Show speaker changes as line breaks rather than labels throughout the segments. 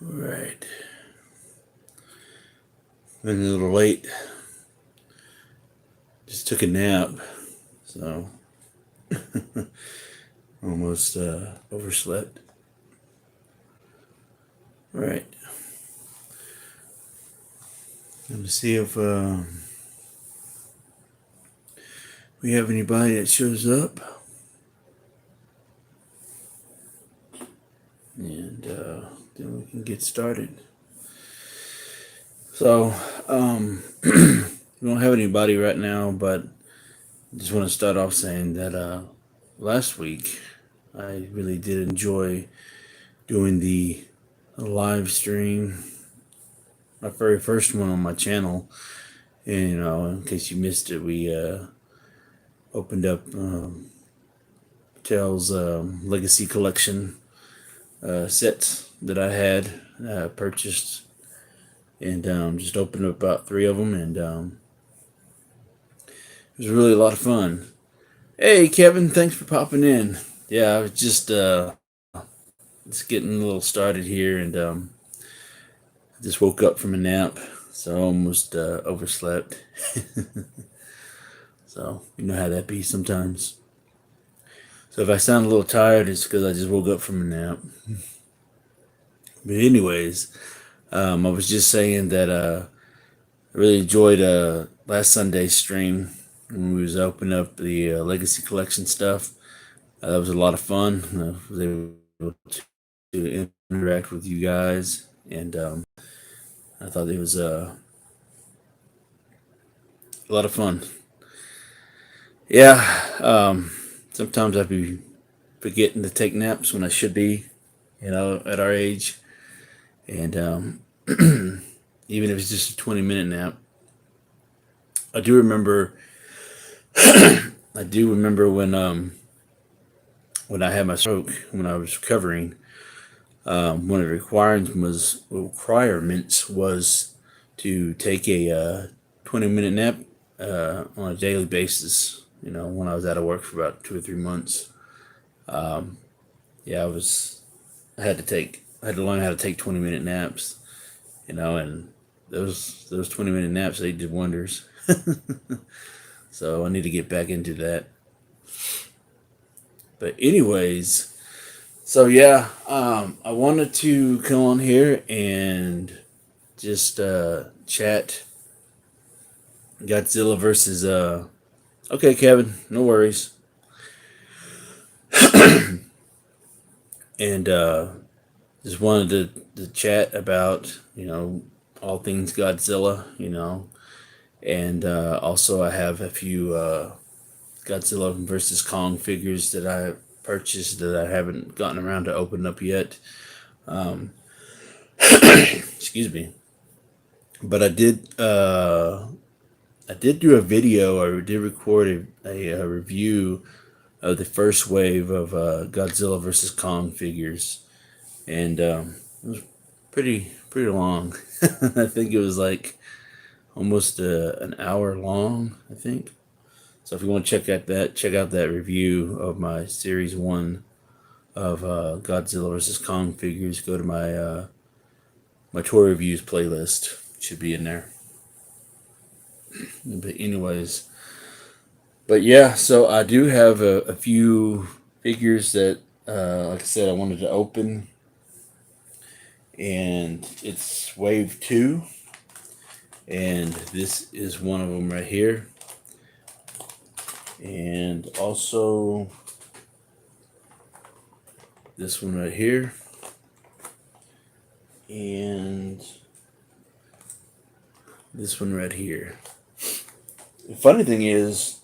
Right. Been a little late. Just took a nap, so almost overslept. Right. Let me see if we have anybody that shows up, and then we can get started. So, we don't have anybody right now, but I just want to start off saying that last week I really did enjoy doing the live stream, my very first one on my channel. And in case you missed it, we opened up Tell's Legacy Collection sets that I had purchased, and just opened up about 3 of them, and it was really a lot of fun. Hey, Kevin, thanks for popping in. Yeah, I was just getting a little started here, and I just woke up from a nap, so I almost overslept. So, you know how that be sometimes. So if I sound a little tired, it's because I just woke up from a nap. But anyways, I was just saying that I really enjoyed last Sunday's stream when we was opening up the Legacy Collection stuff. That was a lot of fun. I was able to interact with you guys, and I thought it was a lot of fun. Yeah, sometimes I'd be forgetting to take naps when I should be, at our age. And even if it's just a 20-minute nap. I do remember when I had my stroke, when I was recovering, one of the requirements was to take a 20-minute nap on a daily basis. When I was out of work for about 2 or 3 months. Yeah, I had to learn how to take 20-minute naps, and those 20-minute naps, they did wonders. So I need to get back into that. But anyways, so yeah, I wanted to come on here and just chat Godzilla versus okay, Kevin, no worries. And just wanted to chat about all things Godzilla, and also I have a few Godzilla versus Kong figures that I purchased that I haven't gotten around to open up yet. Excuse me, but I did do a video, or did record a review of the first wave of Godzilla versus Kong figures, and it was pretty long. I think it was like almost an hour long, I think. So if you want to check out that review of my Series 1 of Godzilla vs. Kong figures. Go to my my tour reviews playlist. It should be in there. But anyways, but yeah, so I do have a few figures that, like I said, I wanted to open. And it's Wave 2. And this is one of them right here. And also this one right here. And this one right here. The funny thing is,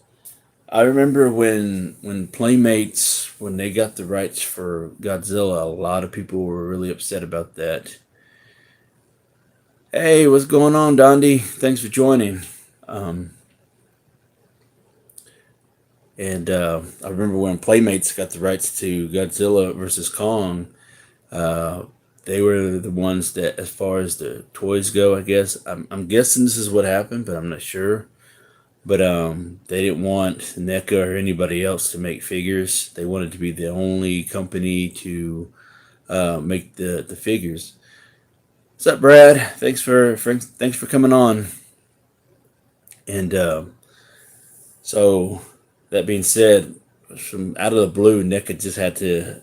I remember when Playmates, when they got the rights for Godzilla, a lot of people were really upset about that. Hey, what's going on, Dondi? Thanks for joining. And I remember when Playmates got the rights to Godzilla versus Kong, they were the ones that, as far as the toys go, I guess, I'm guessing this is what happened, but I'm not sure. But they didn't want NECA or anybody else to make figures. They wanted to be the only company to make the figures. What's up, Brad? Thanks for coming on. And so that being said, from out of the blue, Neca just had to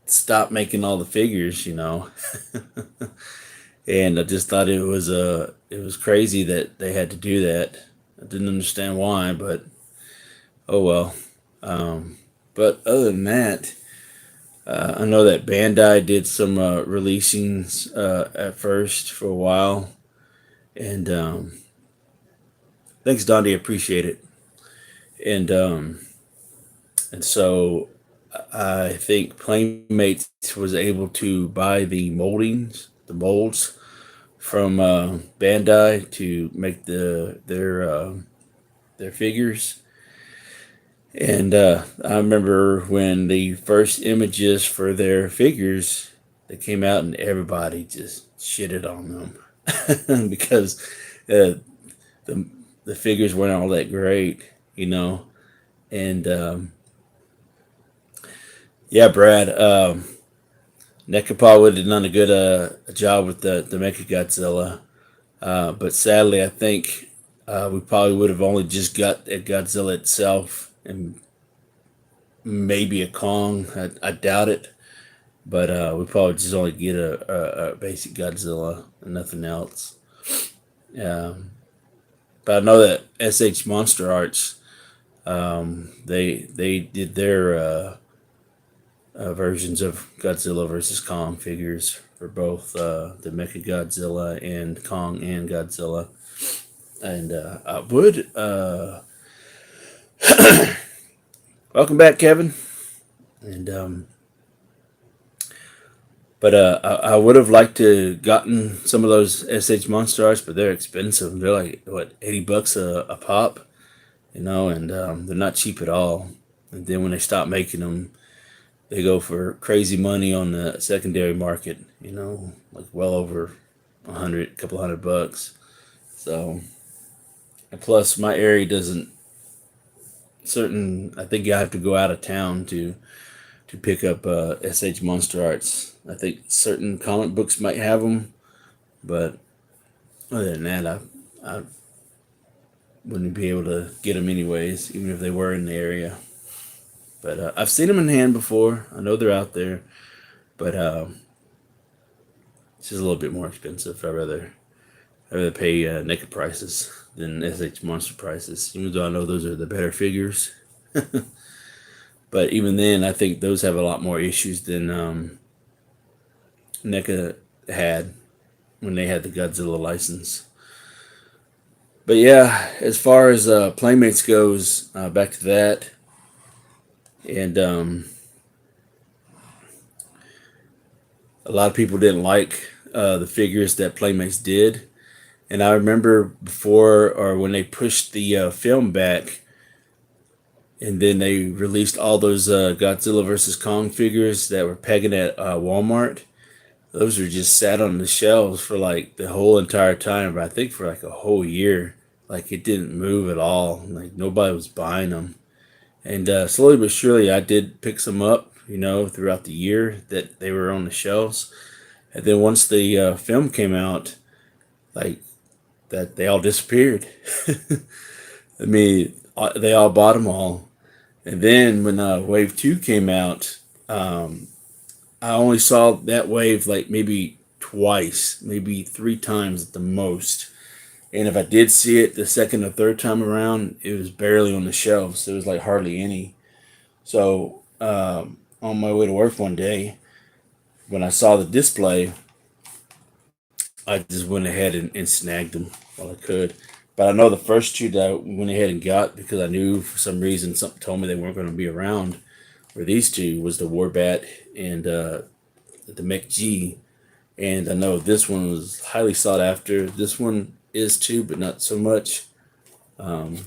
stop making all the figures, and I just thought it was crazy that they had to do that. I didn't understand why, but oh well. But other than that, I know that Bandai did some releasings at first for a while, and thanks, Dondi. Appreciate it. And so I think Playmates was able to buy the molds from Bandai to make their figures. And I remember when the first images for their figures they came out, and everybody just shitted on them because uh, the the figures weren't all that great. And yeah, Brad, NECA probably would have done a good a job with the Mechagodzilla, but sadly, I think we probably would have only just got a Godzilla itself and maybe a Kong. I doubt it, but we probably just only get a basic Godzilla and nothing else. Um, but I know that SH Monster Arts, they did their versions of Godzilla versus Kong figures for both the Mecha Godzilla and Kong and Godzilla. And I would welcome back, Kevin. And but I would have liked to gotten some of those SH Monster Arts, but they're expensive. They're like what, $80 a pop, and they're not cheap at all. And then when they stop making them, they go for crazy money on the secondary market. Like well over couple hundred bucks. So, and plus my area doesn't certain. I think you have to go out of town to pick up SH Monster Arts. I think certain comic books might have them, but other than that, I wouldn't be able to get them anyways, even if they were in the area. But I've seen them in hand before. I know they're out there, but it's just a little bit more expensive. I'd rather pay naked prices than SH Monster prices, even though I know those are the better figures. But even then, I think those have a lot more issues than NECA had when they had the Godzilla license. But yeah, as far as Playmates goes, back to that. And a lot of people didn't like the figures that Playmates did. And I remember before, or when they pushed the film back, and then they released all those Godzilla vs. Kong figures that were pegging at Walmart. Those were just sat on the shelves for like the whole entire time, but I think for like a whole year. Like it didn't move at all. Like nobody was buying them. And slowly but surely, I did pick some up, throughout the year that they were on the shelves. And then once the film came out, like that, they all disappeared. I mean, they all bought them all. And then when Wave 2 came out, I only saw that wave like maybe twice, maybe 3 times at the most. And if I did see it the second or third time around, it was barely on the shelves. There was like hardly any. So on my way to work one day, when I saw the display, I just went ahead and snagged them while I could. But I know the first two that I went ahead and got because I knew for some reason something told me they weren't going to be around. Were these two was the Warbat and the Mech G. And I know this one was highly sought after. This one is too, but not so much. And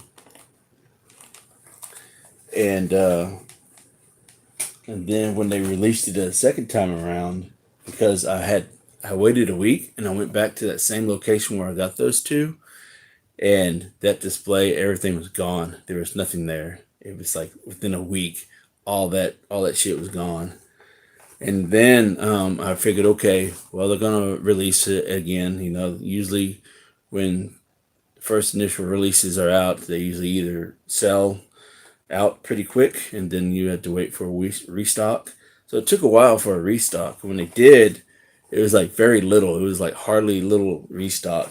then when they released it a second time around, because I waited a week and I went back to that same location where I got those two, and that display, everything was gone. There was nothing there. It was like within a week, all that shit was gone. And then I figured, okay, well, they're gonna release it again. You know, usually when first initial releases are out, they usually either sell out pretty quick, and then you had to wait for a restock. So it took a while for a restock. When they did, it was like very little. It was like hardly little restock.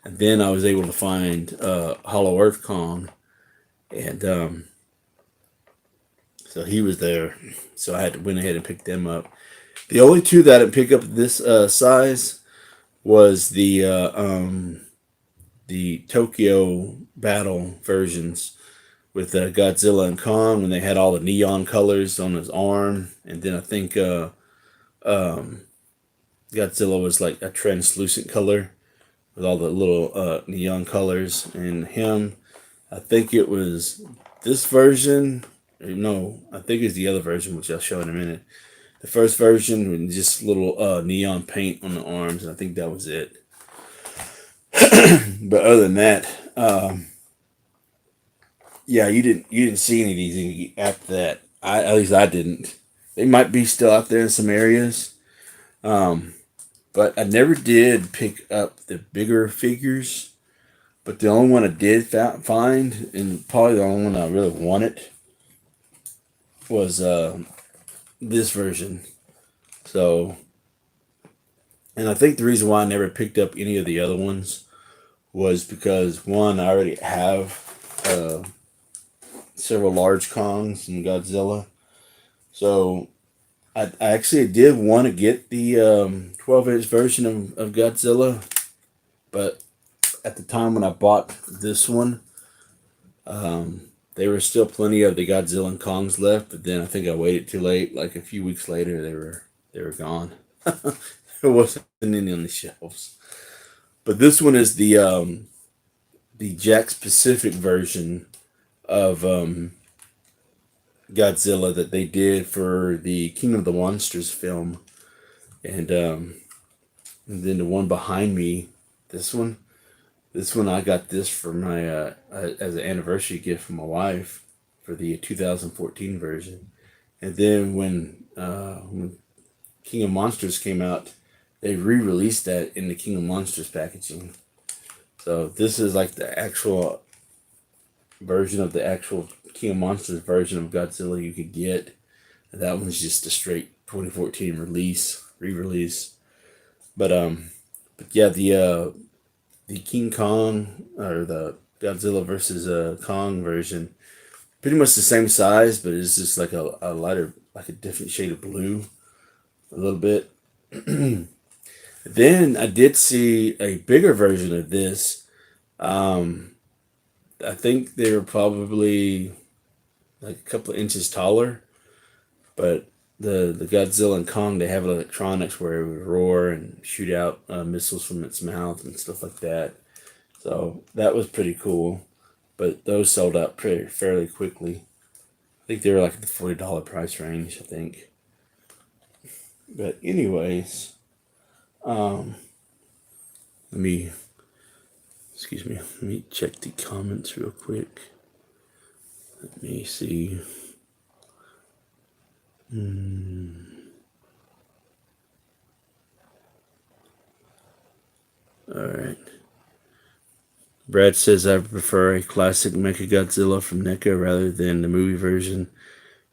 And then I was able to find Hollow Earth Kong, and so he was there. So I had to went ahead and pick them up. The only two that I didn't pick up this size was the Tokyo battle versions with Godzilla and Kong when they had all the neon colors on his arm, and then I think um, Godzilla was like a translucent color with all the little neon colors, and him, I think it was this version. No, I think it's the other version, which I'll show in a minute. The first version with just little neon paint on the arms, and I think that was it. But other than that, yeah, you didn't see any of these after that. At least I didn't. They might be still out there in some areas, um, but I never did pick up the bigger figures. But the only one I did find, and probably the only one I really wanted, was this version. So, and I think the reason why I never picked up any of the other ones was because one, I already have several large Kongs and Godzilla. So I actually did want to get the 12-inch version of Godzilla, but at the time when I bought this one, there were still plenty of the Godzilla and Kongs left. But then I think I waited too late. Like a few weeks later, they were gone. There wasn't any on the shelves. But this one is the Jacks Pacific version of Godzilla that they did for the King of the Monsters film, and then the one behind me, this one, I got this for my as an anniversary gift from my wife for the 2014 version, and then when King of Monsters came out, they re-released that in the King of Monsters packaging. So this is like the actual version of the actual King of Monsters version of Godzilla you could get. That one's just a straight 2014 re-release. But yeah, the King Kong or the Godzilla versus Kong version, pretty much the same size, but it's just like a lighter, like a different shade of blue, a little bit. Then I did see a bigger version of this. Um, I think they were probably like a couple of inches taller, but the Godzilla and Kong, they have electronics where it would roar and shoot out missiles from its mouth and stuff like that. So that was pretty cool. But those sold out pretty fairly quickly. I think they were like the $40 price range, I think. But anyways, um, let me excuse me. Let me check the comments real quick. Let me see. All right. Brad says I prefer a classic Mechagodzilla from Neca rather than the movie version.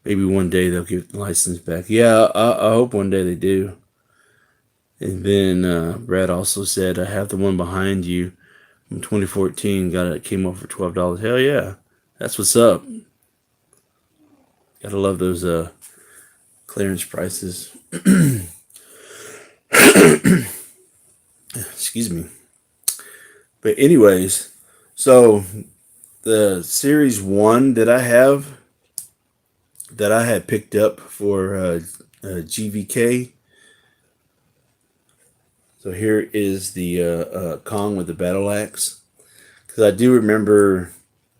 Maybe one day they'll get the license back. Yeah, I hope one day they do. And then Brad also said I have the one behind you from 2014. Got it. Came off for $12. Hell yeah, that's what's up. Gotta love those clearance prices. Excuse me. But anyways, so the series one that I have that I had picked up for GvK. So here is the Kong with the battle axe. Because I do remember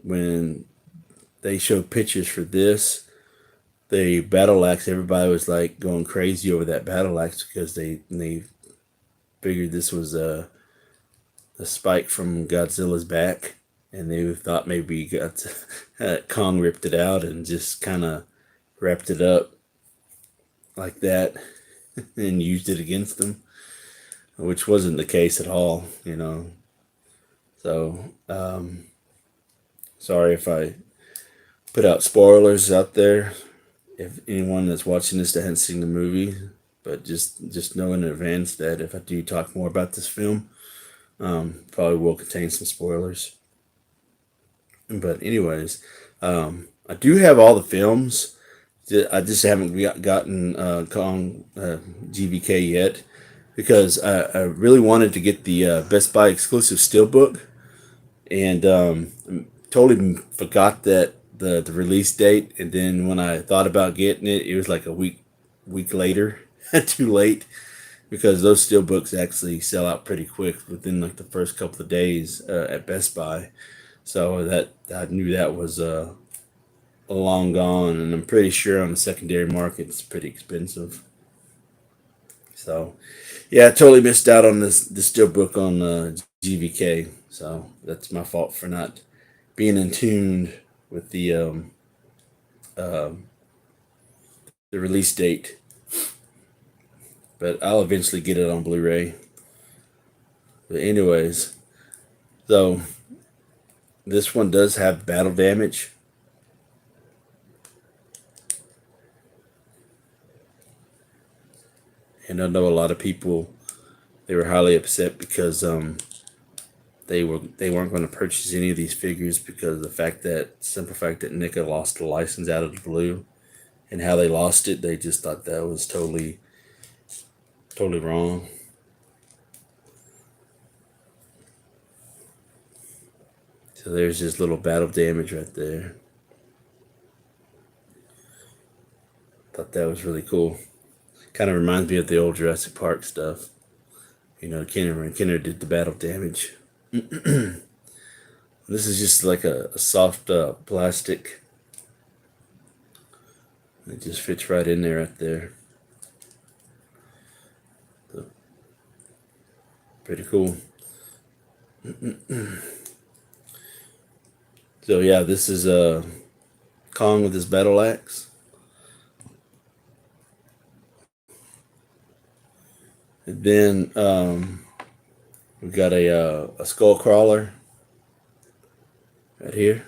when they showed pictures for this, the battle axe, everybody was like going crazy over that battle axe because they figured this was a spike from Godzilla's back, and they thought maybe Kong ripped it out and just kind of wrapped it up. like that and used it against them, which wasn't the case at all, you know. So, sorry if I put out spoilers out there. If anyone that's watching this that hasn't seen the movie, but just know in advance that if I do talk more about this film, probably will contain some spoilers. But anyways, I do have all the films. I just haven't gotten Kong GvK yet because I really wanted to get the Best Buy exclusive steelbook, and totally forgot that the release date. And then when I thought about getting it, it was like a week later, too late, because those steelbooks actually sell out pretty quick within like the first couple of days at Best Buy. So that I knew that was long gone, and I'm pretty sure on the secondary market it's pretty expensive. So yeah, I totally missed out on this steelbook on GvK. So that's my fault for not being in tune with the release date. But I'll eventually get it on Blu-ray. But anyways, so this one does have battle damage. And I know a lot of people, they were highly upset because they weren't going to purchase any of these figures because of the simple fact that Neca lost the license out of the blue, and how they lost it, they just thought that was totally wrong. So there's this little battle damage right there. Thought that was really cool. Kind of reminds me of the old Jurassic Park stuff. You know, Kenner did the battle damage. This is just like a soft plastic. It just fits right in there, right there. So, pretty cool. So yeah, this is Kong with his battle axe. And then we've got a skull crawler right here.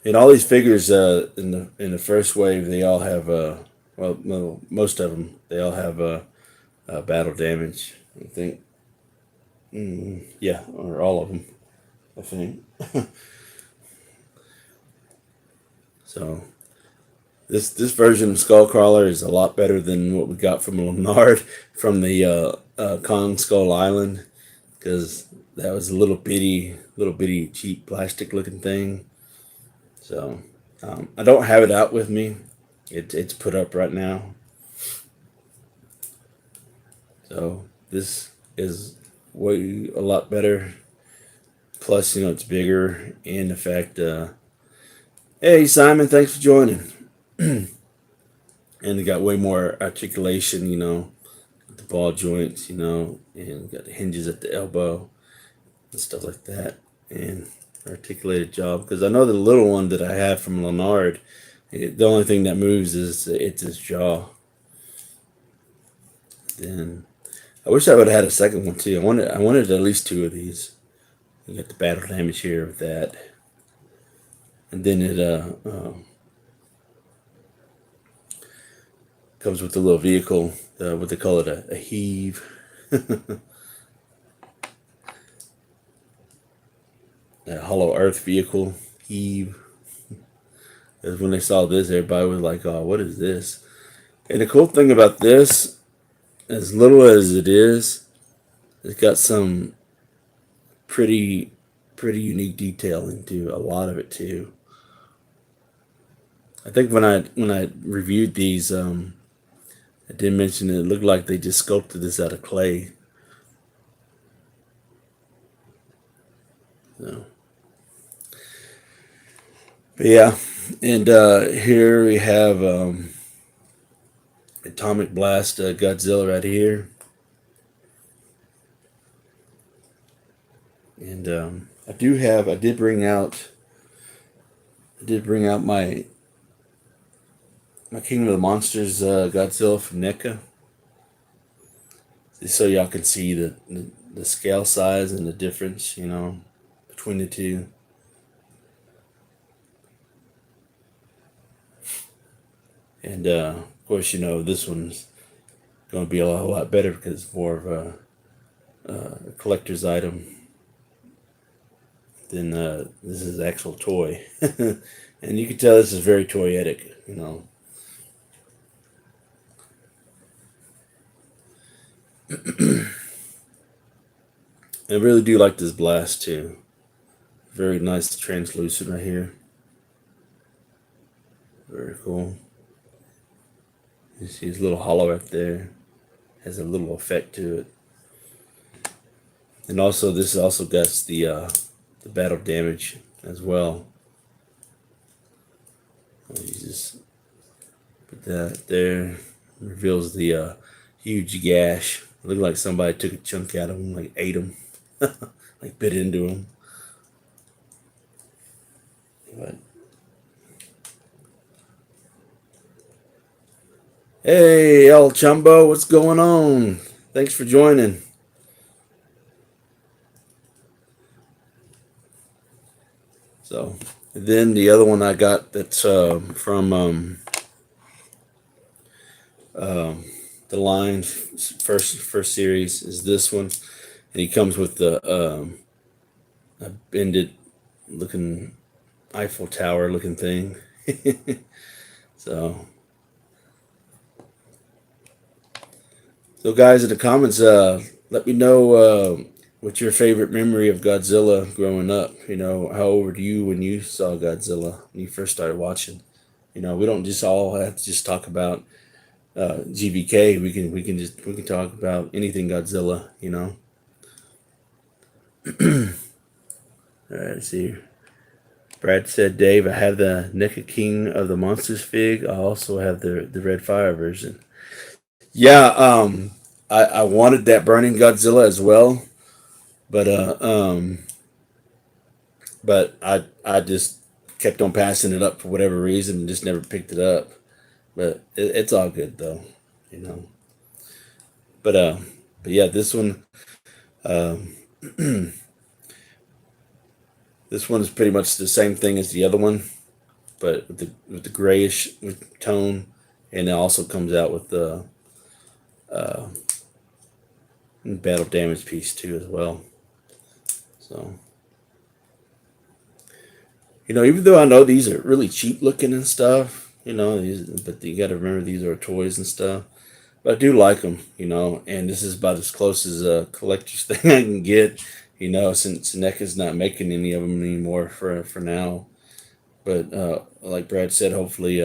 And all these figures in the first wave, they all have well, most of them, they all have battle damage. I think, yeah, or all of them, I think. So this version of Skullcrawler is a lot better than what we got from Leonard from the Kong Skull Island, because that was a little bitty cheap plastic looking thing. So I don't have it out with me. It's put up right now. So this is way a lot better. Plus, you know, it's bigger, and the fact, hey Simon, thanks for joining. And they got way more articulation, you know, the ball joints, you know, and got the hinges at the elbow and stuff like that, and articulated job. Because I know the little one that I have from Leonard, the only thing that moves is it's his jaw. Then I wish I would have had a second one too. I wanted at least two of these. You got the battle damage here with that, and then it comes with a little vehicle, what they call it, a heave. A hollow earth vehicle, heave. Because when they saw this, everybody was like, oh, what is this? And the cool thing about this, as little as it is, it's got some pretty unique detailing to a lot of it too. I think when I reviewed these, I did mention it looked like they just sculpted this out of clay. So, but yeah, and here we have Atomic Blast Godzilla right here, and I did bring out my my Kingdom of the Monsters Godzilla from Neca, just so y'all can see the scale size and the difference, you know, between the two. And of course, you know, this one's going to be a lot better because it's more of a collector's item than this is actual toy. And you can tell this is very toyetic, you know. I really do like this blast too. Very nice translucent right here. Very cool. You see his little hollow right there. Has a little effect to it. And also this also got the battle damage as well. You just put that there. Reveals the huge gash. It looked like somebody took a chunk out of him, like ate him, like bit into him. But hey, El Chumbo, what's going on? Thanks for joining. So, and then the other one I got that's from the line first series is this one, and he comes with the a bended looking Eiffel Tower looking thing. So guys in the comments, let me know what's your favorite memory of Godzilla growing up. You know, how old were you when you saw Godzilla when you first started watching? You know, we don't just all have to just talk about GvK. We can talk about anything Godzilla. You know. All right, let's see. Brad said, Dave, I have the Neca King of the Monsters fig. I also have the Red Fire version. Yeah, I wanted that Burning Godzilla as well, but I just kept on passing it up for whatever reason and just never picked it up. But it's all good though, you know. But yeah, this one, um, this one is pretty much the same thing as the other one, but with the grayish tone, and it also comes out with the uh, battle damage piece too as well. So, you know, even though I know these are really cheap looking and stuff, you know, but you got to remember these are toys and stuff. But I do like them, you know, and this is about as close as a collector's thing I can get, you know, since NECA's not making any of them anymore for now. But like Brad said, hopefully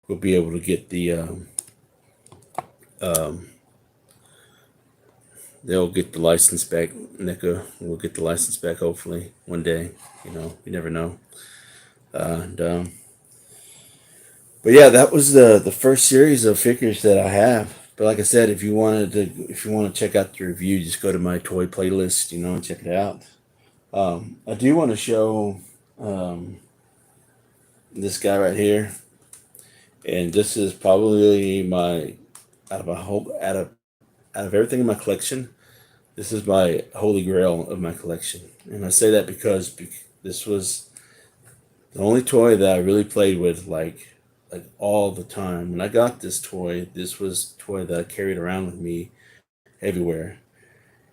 we'll be able to get um, they'll get the license back. NECA will get the license back hopefully one day. You know, you never know. And but yeah, that was the first series of figures that I have. But like I said, if you want to check out the review, just go to my toy playlist, you know, and check it out. I do want to show um, this guy right here, and this is probably my out of everything in my collection, this is my holy grail of my collection. And I say that because this was the only toy that I really played with like all the time. When I got this toy, this was a toy that I carried around with me everywhere.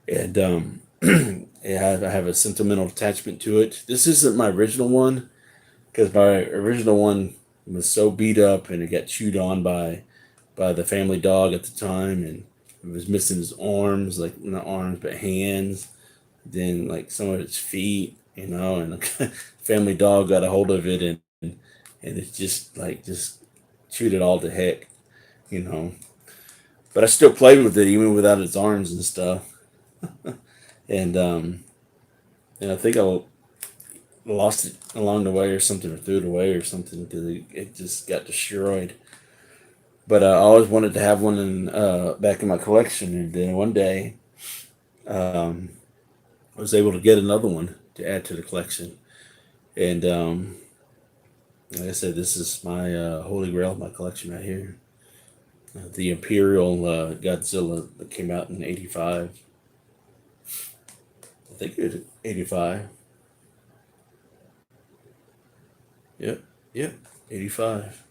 And I have a sentimental attachment to it. This isn't my original one because my original one was so beat up and it got chewed on by the family dog at the time, and it was missing his arms, like not arms but hands, then like some of its feet, you know, and the family dog got a hold of it and it just chewed it all to heck, you know. But I still played with it even without its arms and stuff. And and I think I lost it along the way or something, or threw it away or something because it just got destroyed. But I always wanted to have one back in my collection, and then one day um, I was able to get another one to add to the collection, and Like I said, this is my holy grail of my collection right here. The Imperial Godzilla that came out in '85. I think it was '85. Yep, yep, '85.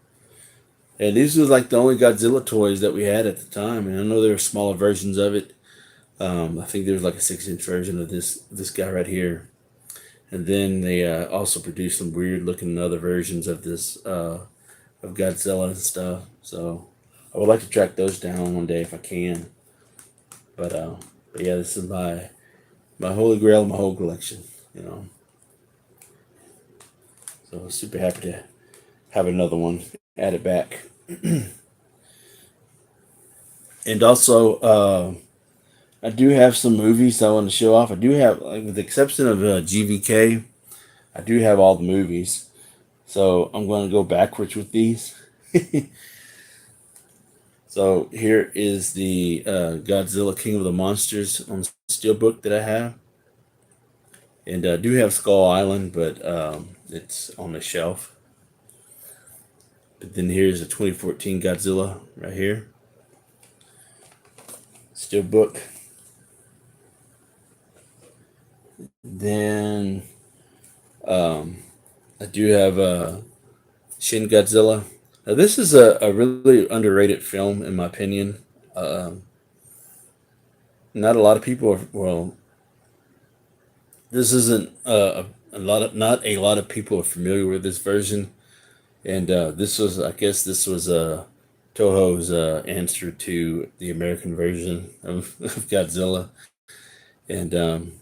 And these were like the only Godzilla toys that we had at the time. And I know there were smaller versions of it. I think there was like a 6-inch version of this guy right here. And then they also produced some weird looking other versions of this of Godzilla and stuff. So I would like to track those down one day if I can. But but yeah, this is my holy grail, my whole collection. You know, so super happy to have another one added back. And also, I do have some movies I want to show off. I do have, like, with the exception of GvK, I do have all the movies. So I'm going to go backwards with these. So here is the Godzilla King of the Monsters on Steelbook that I have. And I do have Skull Island, but it's on the shelf. But then here's the 2014 Godzilla right here. Steelbook. Then I do have Shin Godzilla. Now, this is a really underrated film, in my opinion. Not a lot of people are, well, this isn't a lot of, not a lot of people are familiar with this version. And this was, I guess, this was Toho's answer to the American version of Godzilla. And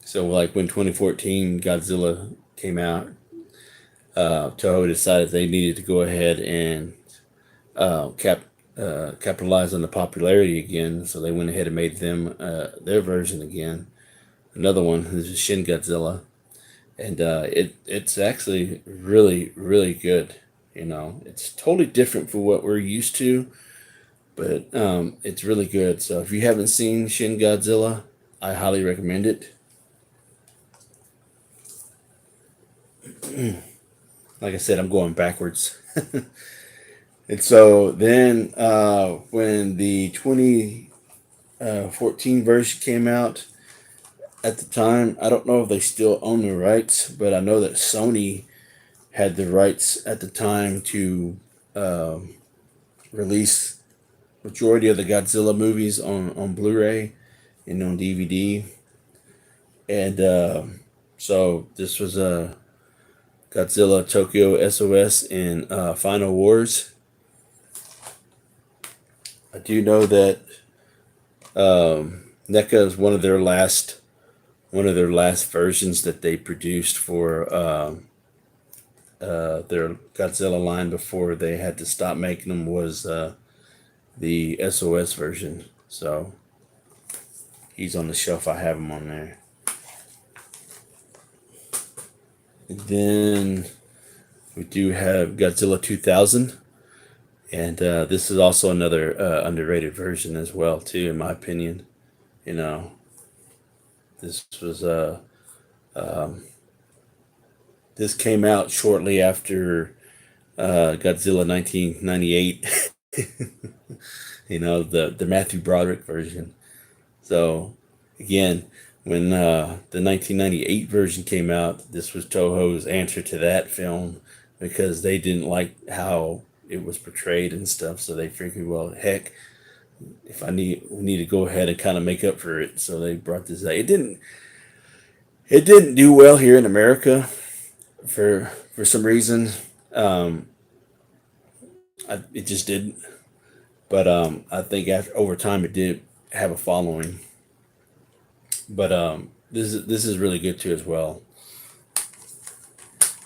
so, like, when 2014 Godzilla came out, Toho decided they needed to go ahead and capitalize on the popularity again. So they went ahead and made them their version again. Another one, this is Shin Godzilla, and it's actually really, really good. You know, it's totally different from what we're used to, but it's really good. So if you haven't seen Shin Godzilla, I highly recommend it. Like I said, I'm going backwards. And so then when the 2014 version came out, at the time, I don't know if they still own the rights, but I know that Sony had the rights at the time to release majority of the Godzilla movies on Blu-ray and on DVD. And so this was a Godzilla Tokyo SOS and Final Wars. I do know that NECA is one of their last versions that they produced for their Godzilla line before they had to stop making them was the SOS version. So he's on the shelf. I have him on there. And then we do have Godzilla 2000. And this is also another underrated version as well, too, in my opinion. You know, this was this came out shortly after Godzilla 1998. You know, the Matthew Broderick version. So again, when the 1998 version came out, this was Toho's answer to that film because they didn't like how it was portrayed and stuff. So they figured, well, heck, if we need to go ahead and kind of make up for it. So they brought this out. It didn't do well here in America for some reason. It just didn't. But I think over time it did have a following. But this is really good too as well.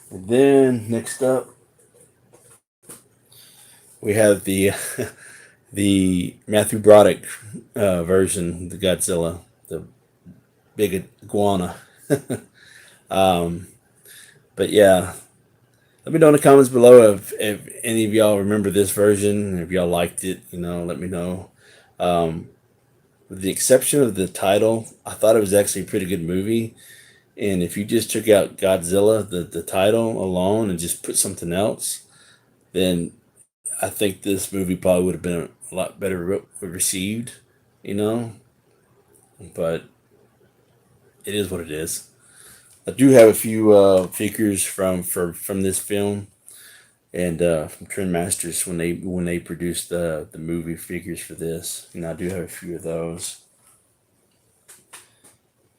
And then next up, we have the the Matthew Broderick version, the Godzilla, the big iguana. But yeah, let me know in the comments below if any of y'all remember this version, if y'all liked it. You know, let me know. With the exception of the title, I thought it was actually a pretty good movie. And if you just took out Godzilla, the title alone, and just put something else, then I think this movie probably would have been a lot better received, you know. But it is what it is. I do have a few figures from this film and from Trend Masters when they produced the movie figures for this. I do have a few of those.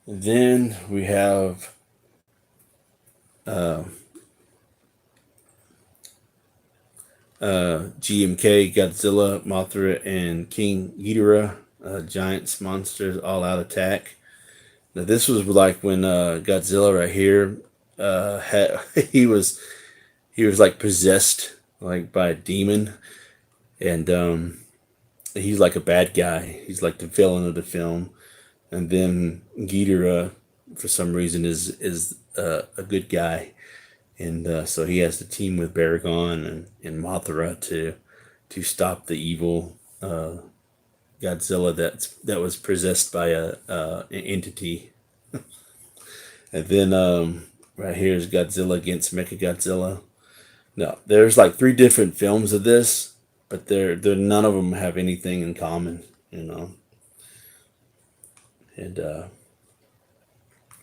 And then we have uh, GMK Godzilla, Mothra, and King Ghidorah, Giants Monsters All Out Attack. Now this was like when Godzilla right here had he was like possessed like by a demon, and he's like a bad guy. He's like the villain of the film, and then Ghidorah for some reason is a good guy, and so he has to team with Baragon and Mothra to stop the evil Godzilla that was possessed by an entity. And then right here is Godzilla against Mechagodzilla. No, there's like three different films of this, but they're none of them have anything in common, you know. And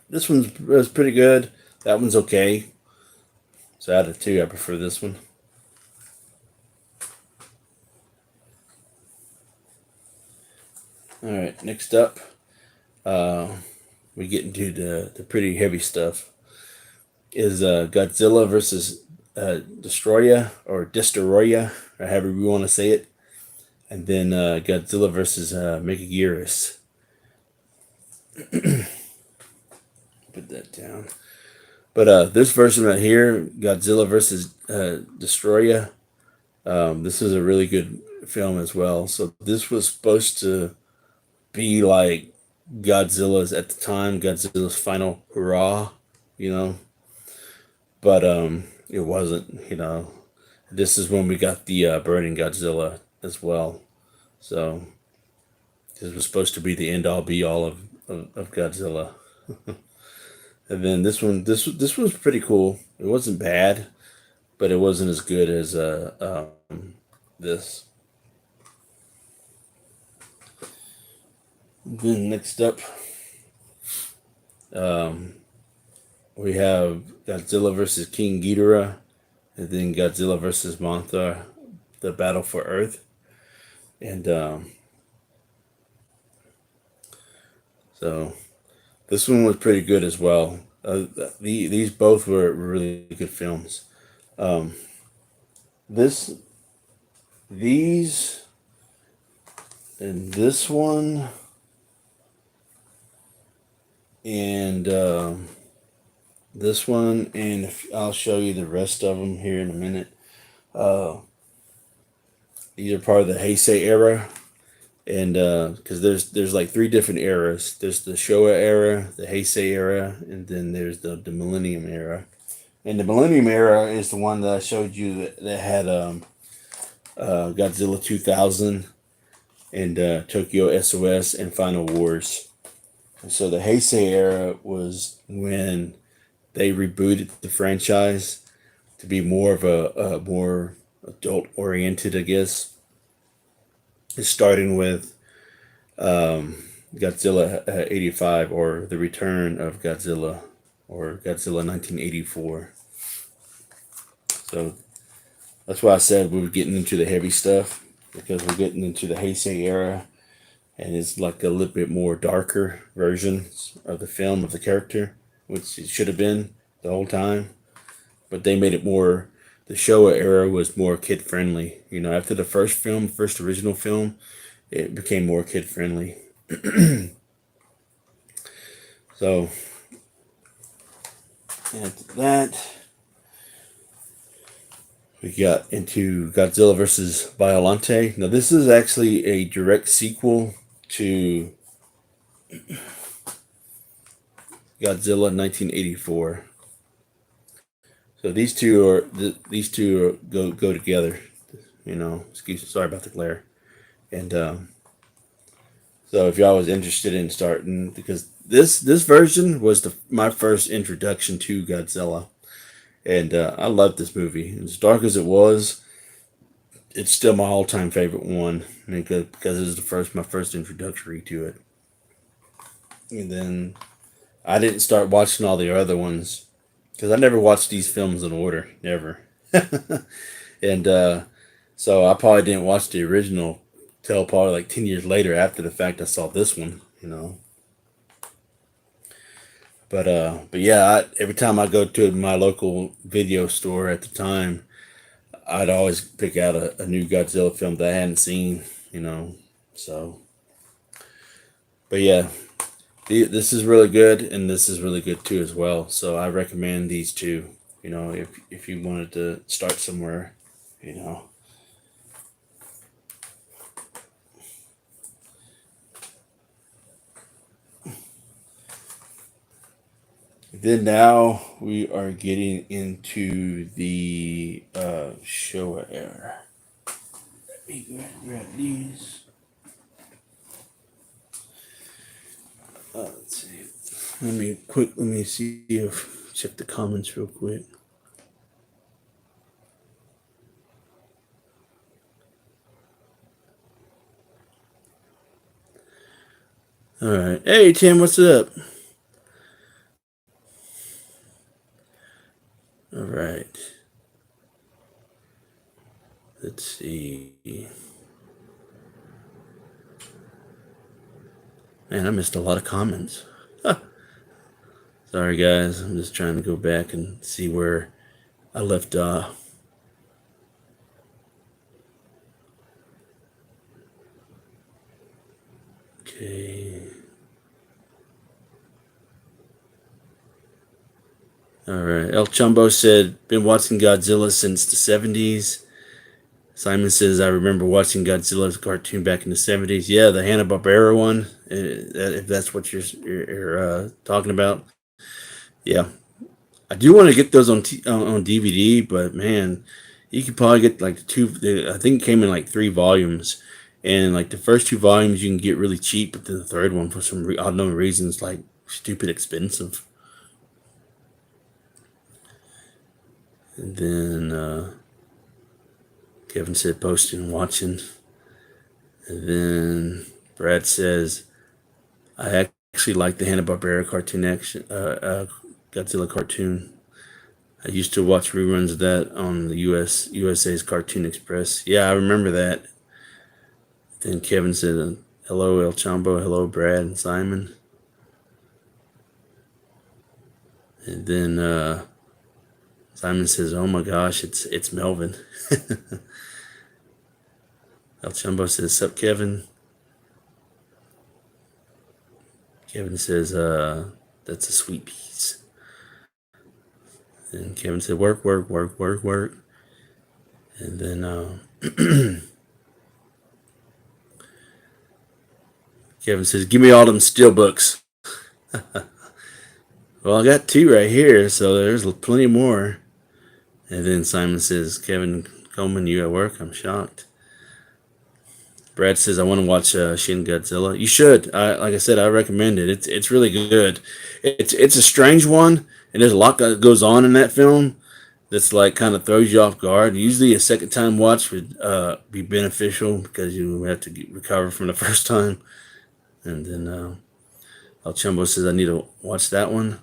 this one was pretty good. That one's okay. So out of two, I prefer this one. All right, next up, we get into the pretty heavy stuff. Is Godzilla versus Destroya or Destoroya, or however you want to say it, and then Godzilla versus Megaguirus. Put that down. But this version right here, Godzilla versus Destroya, this is a really good film as well. So this was supposed to be like Godzilla's at the time, Godzilla's final hurrah, you know. But it wasn't, you know. This is when we got the Burning Godzilla as well. So this was supposed to be the end all be all of Godzilla. And then this was pretty cool. It wasn't bad, but it wasn't as good as this. Then next up, we have Godzilla versus King Ghidorah, and then Godzilla versus Mothra, the battle for Earth, and so this one was pretty good as well. These both were really good films. This, these, and this one, and this one, and I'll show you the rest of them here in a minute. These are part of the Heisei era. And because there's like three different eras. There's the Showa era, the Heisei era, and then there's the Millennium era. And the Millennium era is the one that I showed you that had Godzilla 2000 and Tokyo SOS and Final Wars. And so the Heisei era was when they rebooted the franchise to be more of a more adult oriented, I guess. It's starting with Godzilla 85, or The Return of Godzilla, or Godzilla 1984. So that's why I said we were getting into the heavy stuff, because we're getting into the Heisei era, and it's like a little bit more darker version of the film, of the character, which it should have been the whole time. But they made it more, the Showa era was more kid friendly. You know, after the first original film, it became more kid friendly. So, after that, we got into Godzilla versus Biollante. Now, this is actually a direct sequel to Godzilla 1984. So these two go together, you know. Sorry about the glare, and So if y'all was interested in starting, because this version was my first introduction to Godzilla, and I loved this movie. As dark as it was, it's still my all time favorite one because it was my first introductory to it. And then I didn't start watching all the other ones because I never watched these films in order, never. And so I probably didn't watch the original till probably like 10 years later after the fact I saw this one, you know. But yeah, every time I go to my local video store at the time, I'd always pick out a new Godzilla film that I hadn't seen, you know. So, but yeah, this is really good, and this is really good too as well. So I recommend these two. You know, if you wanted to start somewhere, you know. Then now we are getting into the Showa era. Let me grab these. Let's see. Let me see if check the comments real quick. All right. Hey Tim, what's up? All right. Let's see. Man, I missed a lot of comments. Sorry, guys. I'm just trying to go back and see where I left off. Okay. All right. El Chumbo said, been watching Godzilla since the 70s. Simon says, I remember watching Godzilla's cartoon back in the 70s. Yeah, the Hanna-Barbera one, if that's what you're talking about. Yeah. I do want to get those on DVD, but man, you could probably get like I think it came in like 3 volumes. And like the first 2 volumes you can get really cheap, but then the third one, for some unknown reasons, like stupid expensive. And then Kevin said posting and watching. And then Brad says, I actually like the Hanna-Barbera cartoon Godzilla cartoon. I used to watch reruns of that on the USA's Cartoon Express. Yeah, I remember that. Then Kevin said, hello El Chambo, hello Brad and Simon. And then Simon says, oh my gosh, it's Melvin. El Chumbo says, sup, Kevin? Kevin says, that's a sweet piece. And Kevin said, work. And then Kevin says, give me all them steel books. Well, I got 2 right here, so there's plenty more. And then Simon says, Kevin Coleman, you at work? I'm shocked. Brad says, I want to watch Shin Godzilla. You should. Like I said, I recommend it. It's really good. It's a strange one, and there's a lot that goes on in that film that's like kind of throws you off guard. Usually a second time watch would be beneficial because you have to recover from the first time. And then El Chumbo says, I need to watch that one.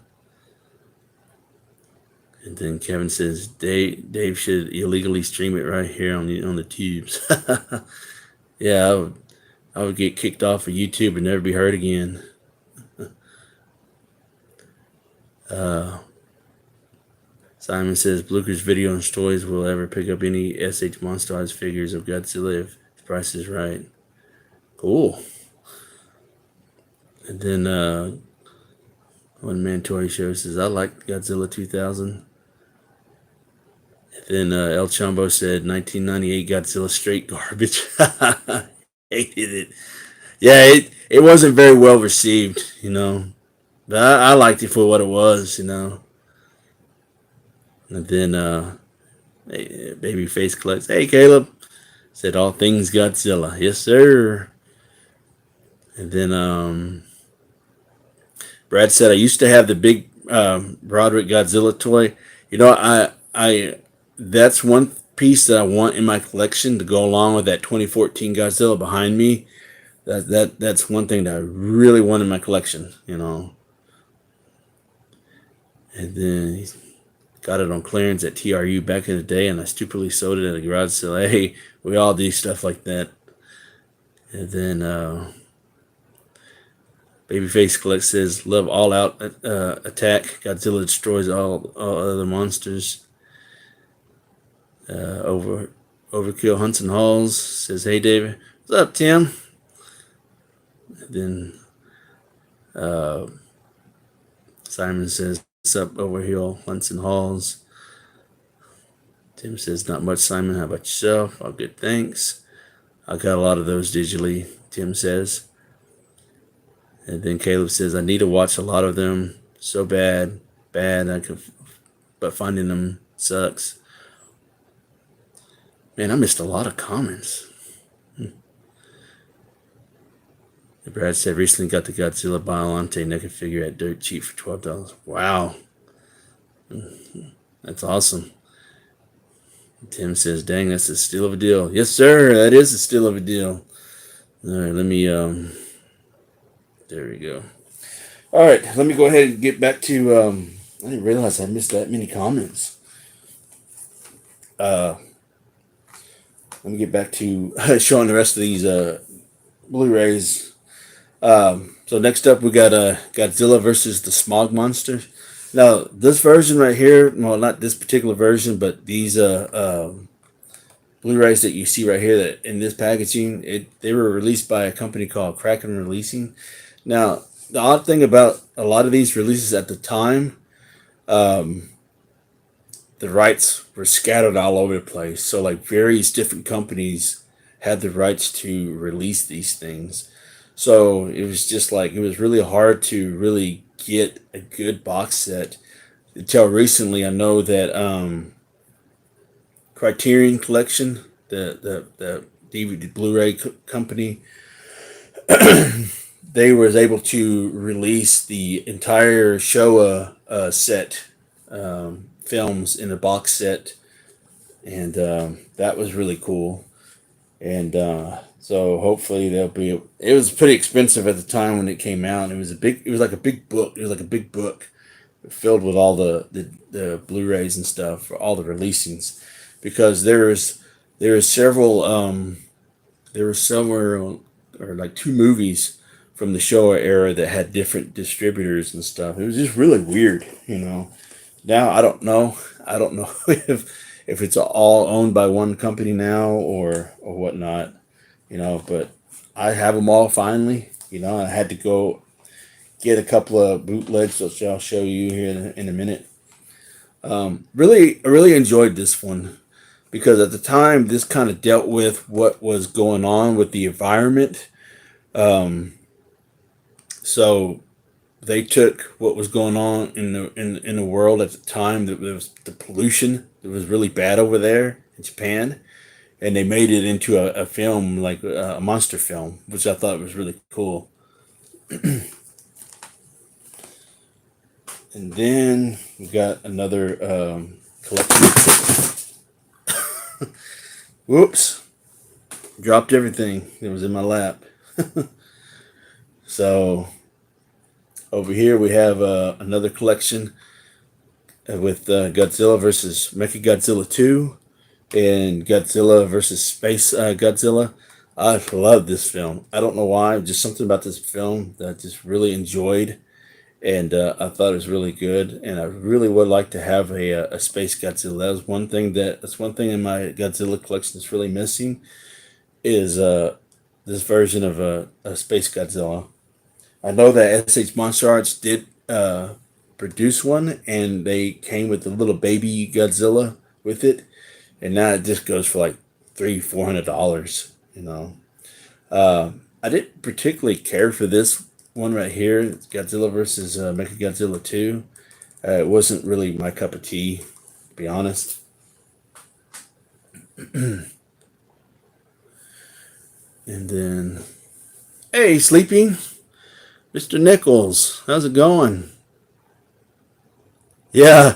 And then Kevin says, Dave should illegally stream it right here on the tubes. Yeah, I would get kicked off of YouTube and never be heard again. Simon says, Blucher's video and stories will ever pick up any SH Monsters figures of Godzilla if the price is right. Cool. And then One Man Toy Show says, I like Godzilla 2000. And then El Chumbo said, 1998 Godzilla straight garbage. Hated it. Yeah, it wasn't very well received, you know. But I liked it for what it was, you know. And then Babyface collects. Hey, Caleb. Said all things Godzilla. Yes, sir. And then Brad said I used to have the big Broderick Godzilla toy. You know, I that's one piece that I want in my collection to go along with that 2014 Godzilla behind me. That's one thing that I really want in my collection. You know, and then he got it on clearance at TRU back in the day, and I stupidly sold it at a garage sale. Hey, we all do stuff like that. And then Babyface Collect says, "Love all out attack. Godzilla destroys all other monsters." Overkill Hunts and Halls says, "Hey David, what's up, Tim?" And then Simon says, "What's up, Overkill Hunts and Halls?" Tim says, "Not much, Simon. How about yourself?" All good, thanks. I got a lot of those digitally. Tim says. And then Caleb says, "I need to watch a lot of them. So bad. But finding them sucks." Man, I missed a lot of comments. Brad said, "Recently got the Godzilla Biollante Neca figure at dirt cheap for $12. Wow. That's awesome." Tim says, "Dang, that's a steal of a deal." Yes, sir. That is a steal of a deal. All right, let me, there we go. All right, let me go ahead and get back to, I didn't realize I missed that many comments. Let me get back to showing the rest of these Blu-rays. So next up, we got Godzilla versus the Smog Monster. Now, this version right here, well, not this particular version, but these Blu-rays that you see right here that in this packaging, they were released by a company called Kraken Releasing. Now, the odd thing about a lot of these releases at the time, the rights were scattered all over the place. So, like, various different companies had the rights to release these things. So it was just like, it was really hard to really get a good box set. Until recently, I know that Criterion Collection, the DVD Blu-ray company, they was able to release the entire Showa set films in a box set, and that was really cool. And so hopefully they'll be. It was pretty expensive at the time when it came out. It was like a big book. It was like a big book filled with all the Blu-rays and stuff for all the releasings, because there were several or like two movies from the Showa era that had different distributors and stuff. It was just really weird, you know. Now I don't know. I don't know if it's all owned by one company now or whatnot, you know. But I have them all finally. You know, I had to go get a couple of bootlegs, which I'll show you here in a minute. I really enjoyed this one because at the time this kind of dealt with what was going on with the environment. So they took what was going on in the world at the time, that was the pollution that was really bad over there in Japan, and they made it into a film, like a monster film, which I thought was really cool. And then we got another collection. Whoops, dropped everything that was in my lap. So over here we have another collection with Godzilla versus Mechagodzilla 2 and Godzilla versus Space Godzilla. I love this film. I don't know why, just something about this film that I just really enjoyed, and I thought it was really good. And I really would like to have a Space Godzilla. That's one thing in my Godzilla collection that's really missing is this version of a Space Godzilla. I know that SH Monster Arts did produce one, and they came with a little baby Godzilla with it, and now it just goes for like $300-$400. You know, I didn't particularly care for this one right here, Godzilla versus Mechagodzilla 2. It wasn't really my cup of tea, to be honest. And then Hey, sleeping, Mr. Nichols. How's it going? Yeah,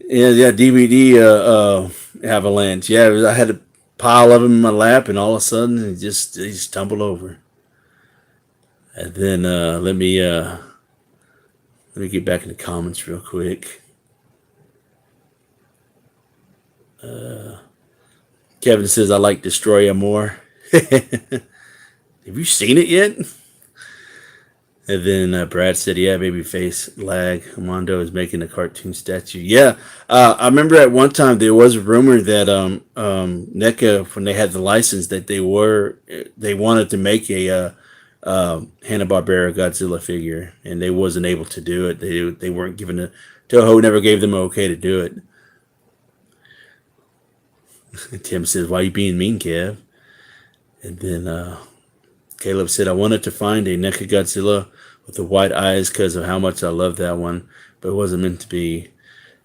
yeah. DVD avalanche. Yeah, I had a pile of them in my lap, and all of a sudden, he just tumbled over. And then let me get back in the comments real quick. Kevin says I like Destroyer more. Have you seen it yet? And then Brad said, "Yeah, baby face lag. Mondo is making a cartoon statue." Yeah, I remember at one time there was a rumor that NECA, when they had the license, that they wanted to make a Hanna-Barbera Godzilla figure, and they wasn't able to do it. They weren't given a Toho never gave them okay to do it. Tim says, "Why you being mean, Kev?" And then Caleb said, "I wanted to find a Neca Godzilla with the white eyes because of how much I love that one, but it wasn't meant to be."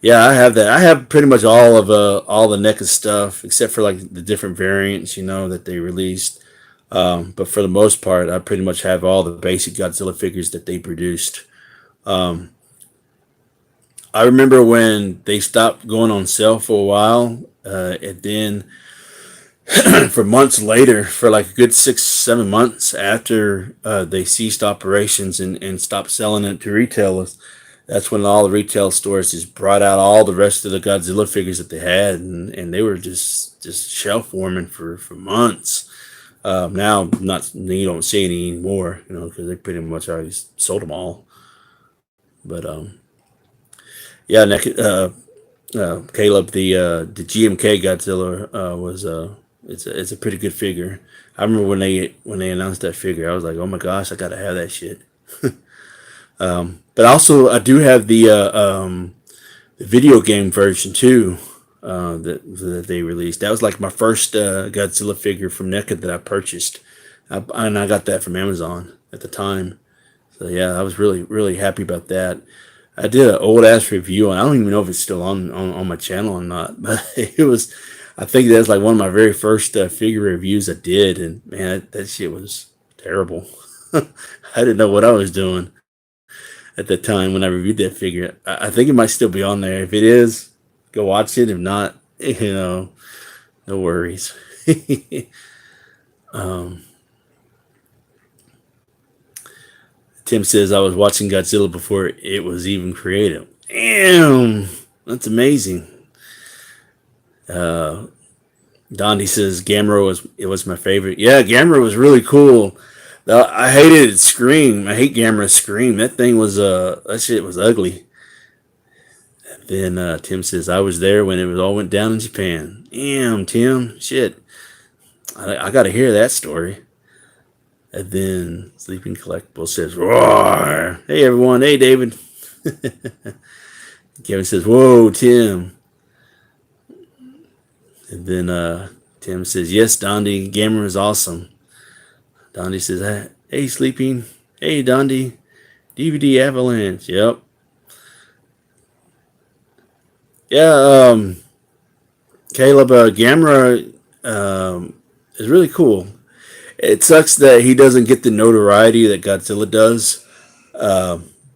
Yeah, I have that. I have pretty much all the NECA stuff except for like the different variants, that they released. But for the most part, I pretty much have all the basic Godzilla figures that they produced. Um, I remember when they stopped going on sale for a while, and then for months later, for like a good 6, 7 months after they ceased operations and stopped selling it to retailers, that's when all the retail stores just brought out all the rest of the Godzilla figures that they had, and they were just shelf warming for months. Now, not you don't see any anymore, because they pretty much already sold them all. But yeah, Caleb, the GMK Godzilla was it's a pretty good figure. I remember when they announced that figure, I was like, oh my gosh, I gotta have that shit. But also, I do have the video game version too that they released. That was like my first Godzilla figure from NECA that I purchased, and I got that from Amazon at the time. So yeah, I was really happy about that. I did an old ass review, and I don't even know if it's still on my channel or not. But it was, I think that's like one of my very first figure reviews I did, and man, that shit was terrible. I didn't know what I was doing at the time when I reviewed that figure. I think it might still be on there. If it is, go watch it. If not, no worries. um, Tim says I was watching Godzilla before it was even created. Damn, that's amazing. Dondi says Gamera was my favorite. Yeah, Gamera was really cool. I hated Scream. I hate Gamera's Scream. That thing was that shit was ugly. Then Tim says I was there when it was all went down in Japan. Damn, Tim, shit. I got to hear that story. And then Sleeping Collectible says, "Roar!" Hey everyone. Hey David. Kevin says, "Whoa, Tim." And then Tim says, "Yes, Dondi, Gamer is awesome." Dondi says, "Hey, Sleeping. Hey, Dondi. DVD Avalanche." Yep. Yeah, Caleb, Gamera is really cool. It sucks that he doesn't get the notoriety that Godzilla does,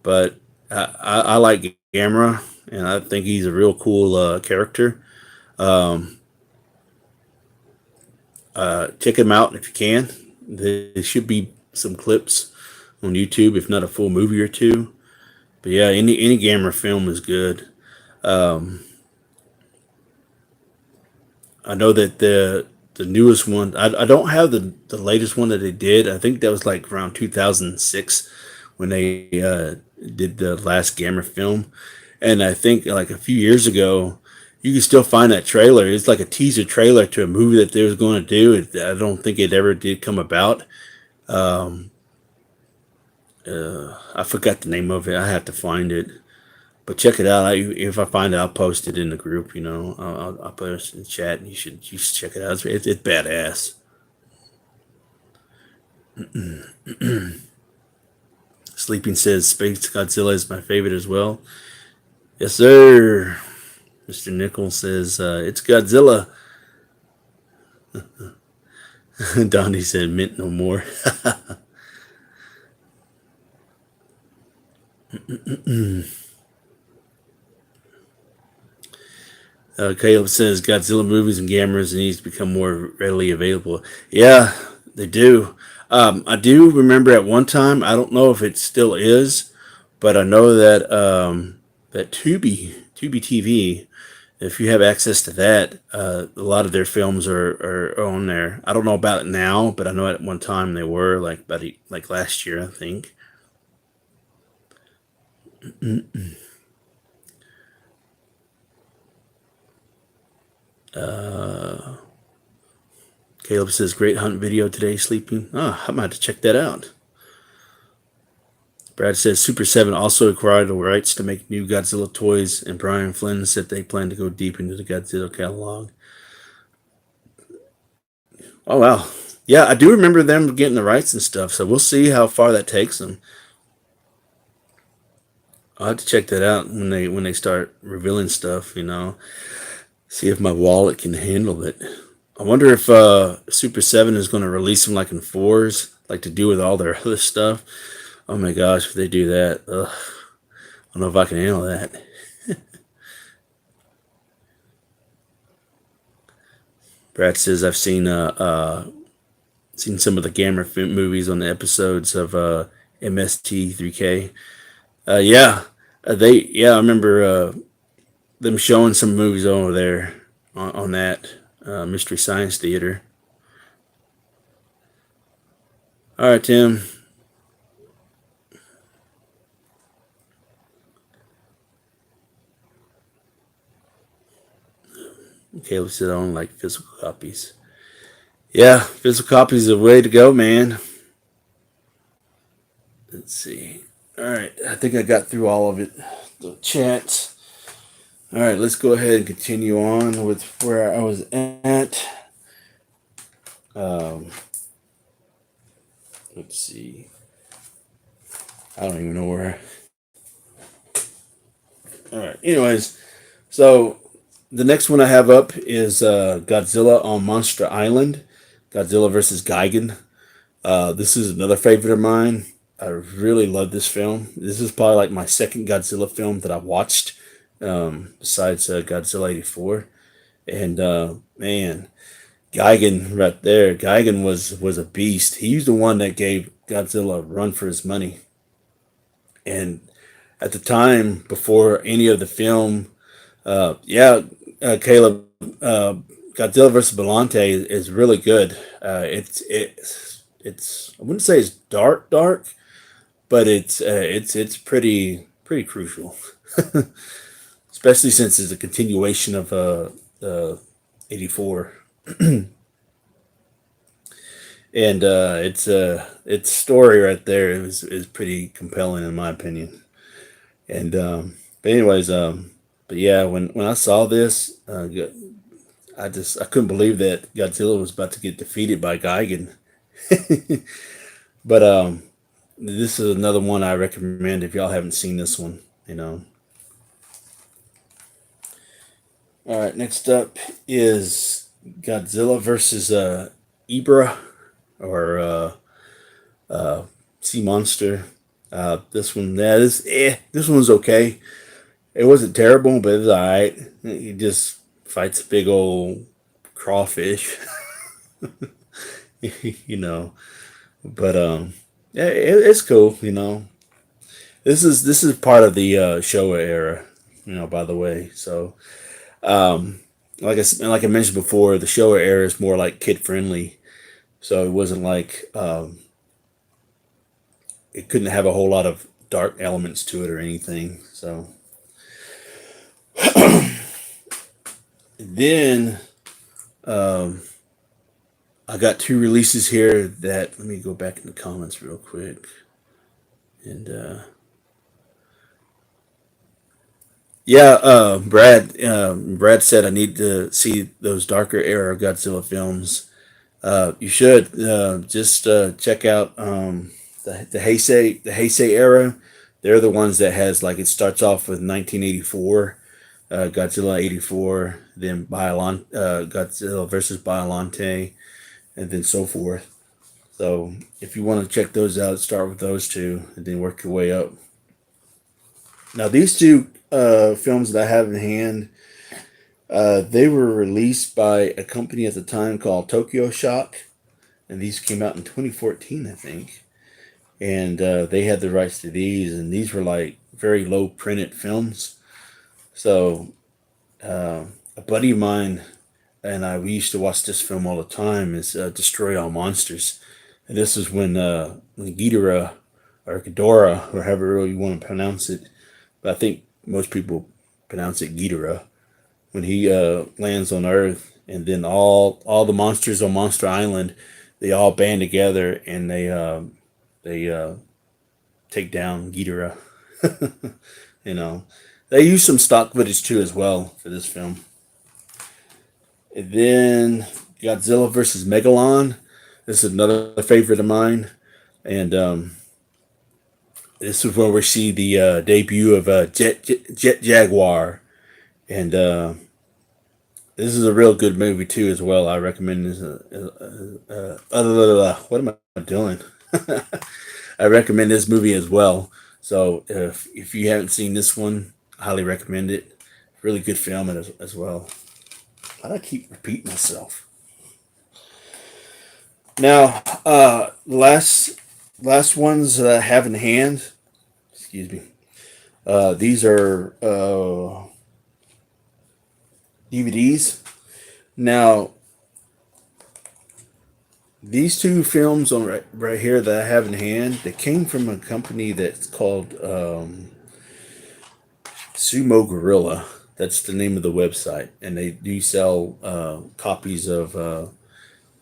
but I like Gamera, and I think he's a real cool character. Um, Check him out if you can. There should be some clips on YouTube, if not a full movie or two. But yeah, any Gamera film is good. Um, I know that the newest one. I don't have the latest one that they did. I think that was like around 2006 when they did the last Gamera film, and I think like a few years ago, you can still find that trailer. It's like a teaser trailer to a movie that they was going to do. I don't think it ever did come about. Um, I forgot the name of it. I have to find it. But check it out. If I find it, I'll post it in the group. I'll post it in the chat, and you should check it out. It's badass. Sleeping says Space Godzilla is my favorite as well. Yes, sir. Mr. Nichols says it's Godzilla. Donnie said mint no more. Caleb says Godzilla movies and cameras needs to become more readily available. Yeah, they do. I do remember at one time. I don't know if it still is, but I know that that Tubi TV. If you have access to that, a lot of their films are on there. I don't know about it now, but I know at one time they were like last year, I think. Uh, Caleb says, great hunt video today, sleeping. Oh, I'm about to check that out. Brad says, Super 7 also acquired the rights to make new Godzilla toys, and Brian Flynn said they plan to go deep into the Godzilla catalog. Oh, wow. Yeah, I do remember them getting the rights and stuff, so we'll see how far that takes them. I'll have to check that out when they start revealing stuff, see if my wallet can handle it. I wonder if Super 7 is going to release them like in fours, like to do with all their other stuff. Oh my gosh, if they do that, ugh, I don't know if I can handle that. Brad says I've seen some of the Gamma movies on the episodes of MST3K. Yeah, I remember them showing some movies over there on that Mystery Science Theater. All right, Tim. Caleb said I don't like physical copies. Yeah, physical copies are the way to go, man. Let's see. All right, I think I got through all of it. The chats. All right, let's go ahead and continue on with where I was at. Um, let's see. I don't even know where. All right. Anyways, so the next one I have up is Godzilla on Monster Island. Godzilla versus Gigan. This is another favorite of mine. I really love this film. This is probably like my second Godzilla film that I watched, besides Godzilla '84. And man, Gigan right there. Gigan was a beast. He's the one that gave Godzilla a run for his money. And at the time, before any of the film, Caleb, Godzilla versus Biollante is really good. It's I wouldn't say it's dark, but it's pretty crucial, especially since it's a continuation of '84, and its story right there is pretty compelling in my opinion. And but anyways, but yeah, when I saw this, I couldn't believe that Godzilla was about to get defeated by Gigan. But this is another one I recommend if y'all haven't seen this one. All right, next up is Godzilla versus Ibra or Sea Monster. This one, this one's okay. It wasn't terrible, but it was alright. He just fights a big old crawfish, you know. But yeah, it's cool. This is part of the Showa era, by the way. So, like I mentioned before, the Showa era is more like kid friendly. So it wasn't like it couldn't have a whole lot of dark elements to it or anything. So then I got two releases here that let me go back in the comments real quick. And yeah, Brad said I need to see those darker era Godzilla films. You should just check out the Heisei era. They're the ones that has like it starts off with 1984, Godzilla '84, then Godzilla versus Biollante, and then so forth. So if you want to check those out, start with those two, and then work your way up. Now these two films that I have in hand, they were released by a company at the time called Tokyo Shock, and these came out in 2014, I think. And they had the rights to these, and these were like very low printed films. So a buddy of mine and I we used to watch this film all the time. Is Destroy All Monsters, and this is when Guidera or Ghidorah or however you want to pronounce it, but I think most people pronounce it Guidera, when he lands on Earth, and then all the monsters on Monster Island, they all band together and they take down Ghidorah. you know, they use some stock footage too as well for this film. And then Godzilla versus Megalon. This is another favorite of mine, and this is where we see the debut of Jet Jaguar, and this is a real good movie too as well. I recommend this. What am I doing? I recommend this movie as well. So if you haven't seen this one, I highly recommend it. Really good film as well. Why do I keep repeating myself? Now, last ones that I have in hand. Excuse me. These are DVDs. Now, these two films on right here that I have in hand, they came from a company that's called Sumo Gorilla. That's the name of the website, and they do sell copies of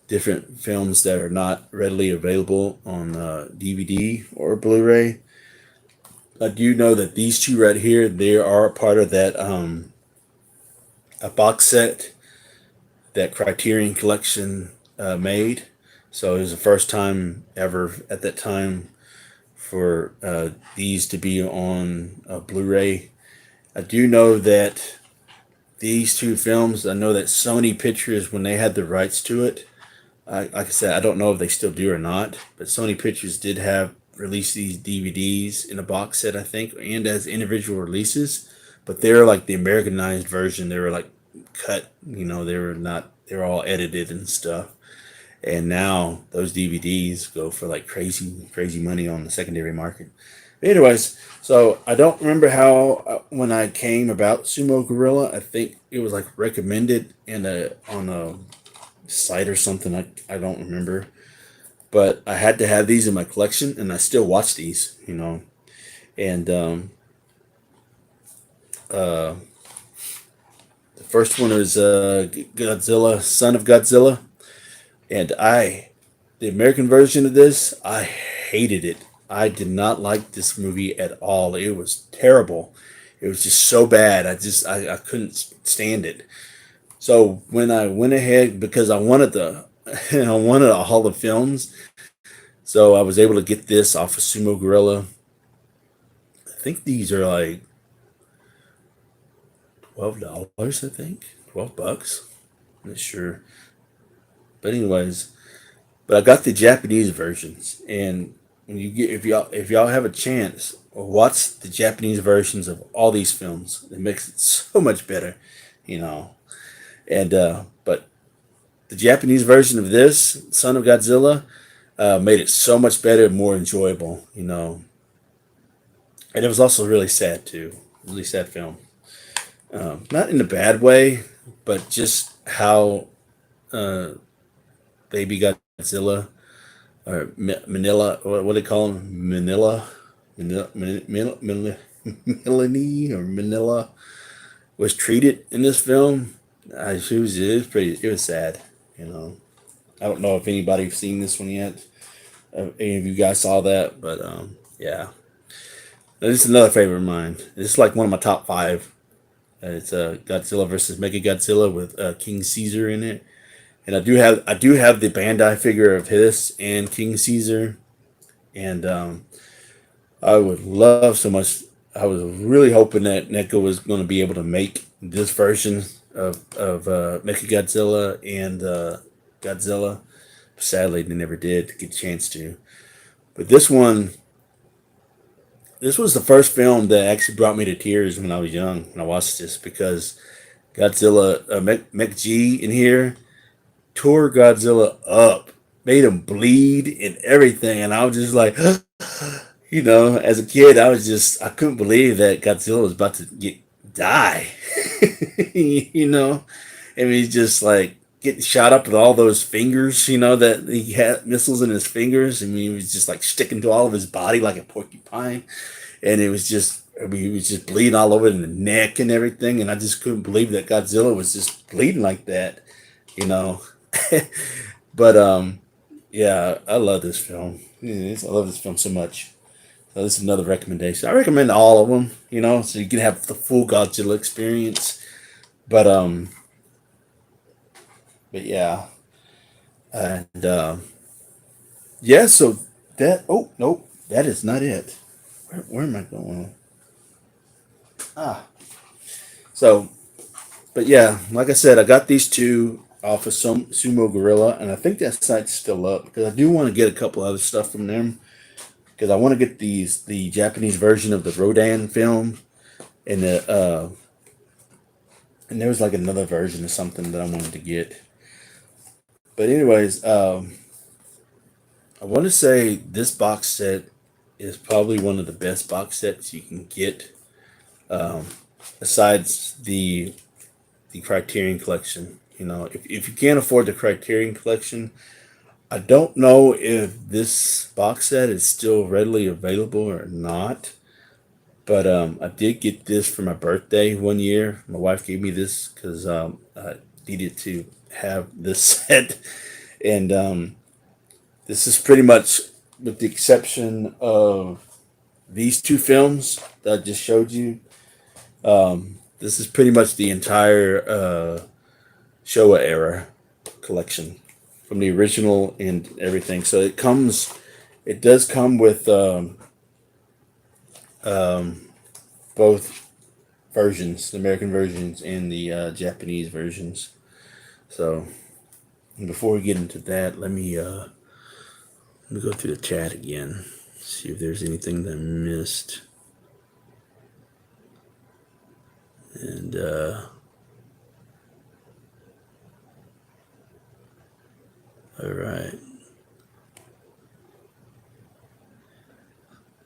different films that are not readily available on DVD or Blu-ray. I do know that these two right here, they are part of that a box set that Criterion Collection made. So it was the first time ever at that time for these to be on Blu-ray. I do know that these two films, I know that Sony Pictures, when they had the rights to it, like I said, I don't know if they still do or not, but Sony Pictures did have released these DVDs in a box set, I think, and as individual releases. But they're like the Americanized version. They were like cut, they were not. They were all edited and stuff. And now those DVDs go for like crazy money on the secondary market. But anyways, so I don't remember how when I came about Sumo Gorilla. I think it was like recommended on a site or something. I don't remember, but I had to have these in my collection, and I still watch these. And the first one is Godzilla, Son of Godzilla, and the American version of this, I hated it. I did not like this movie at all. It was terrible. It was just so bad. I couldn't stand it. So when I went ahead, because I wanted I wanted all the films, so I was able to get this off of Sumo Gorilla. I think these are like $12. I think $12. I'm not sure, but anyways, but I got the Japanese versions, and when you get if y'all have a chance, watch the Japanese versions of all these films. It makes it so much better, you know. And but the Japanese version of this Son of Godzilla made it so much better and more enjoyable, And it was also really sad too, really sad film. Not in a bad way, but just how uh, Baby Godzilla or Manila, what do they call him? Melanie or Manila was treated in this film. It was sad, you know. I don't know if anybody's seen this one yet. Any of you guys saw that, but yeah. This is another favorite of mine. It's like one of my top five. It's Godzilla versus Mechagodzilla with King Caesar in it, and I do have the Bandai figure of his and King Caesar, and I would love so much. I was really hoping that NECA was going to be able to make this version of Mechagodzilla and Godzilla. Sadly, they never did get a chance to. But this one, this was the first film that actually brought me to tears when I was young when I watched this because Godzilla, Mech G in here tore Godzilla up, made him bleed and everything, and I was just like, as a kid, I couldn't believe that Godzilla was about to die. I mean, he's just like getting shot up with all those fingers, that he had missiles in his fingers. I mean, he was just like sticking to all of his body like a porcupine, and it was just. I mean, he was just bleeding all over in the neck and everything, and I just couldn't believe that Godzilla was just bleeding like that, you know. But yeah, I love this film. I love this film so much. So this is another recommendation. I recommend all of them, so you can have the full Godzilla experience. But yeah, and yeah. So that. Oh nope, that is not it. Where am I going? Ah. So, but yeah, like I said, I got these two off of some Sumo Gorilla, and I think that site's still up because I do want to get a couple other stuff from them because I want to get the Japanese version of the Rodan film and and there was like another version of something that I wanted to get. But anyways, I want to say this box set is probably one of the best box sets you can get, um, besides the Criterion Collection. If you can't afford the Criterion Collection, I don't know if this box set is still readily available or not. But I did get this for my birthday one year. My wife gave me this because I needed to have this set, and this is pretty much, with the exception of these two films that I just showed you. This is pretty much the entire Showa era collection from the original and everything. So it does come with um, both versions, the American versions and the Japanese versions. So before we get into that, let me go through the chat again, see if there's anything that I missed. And all right.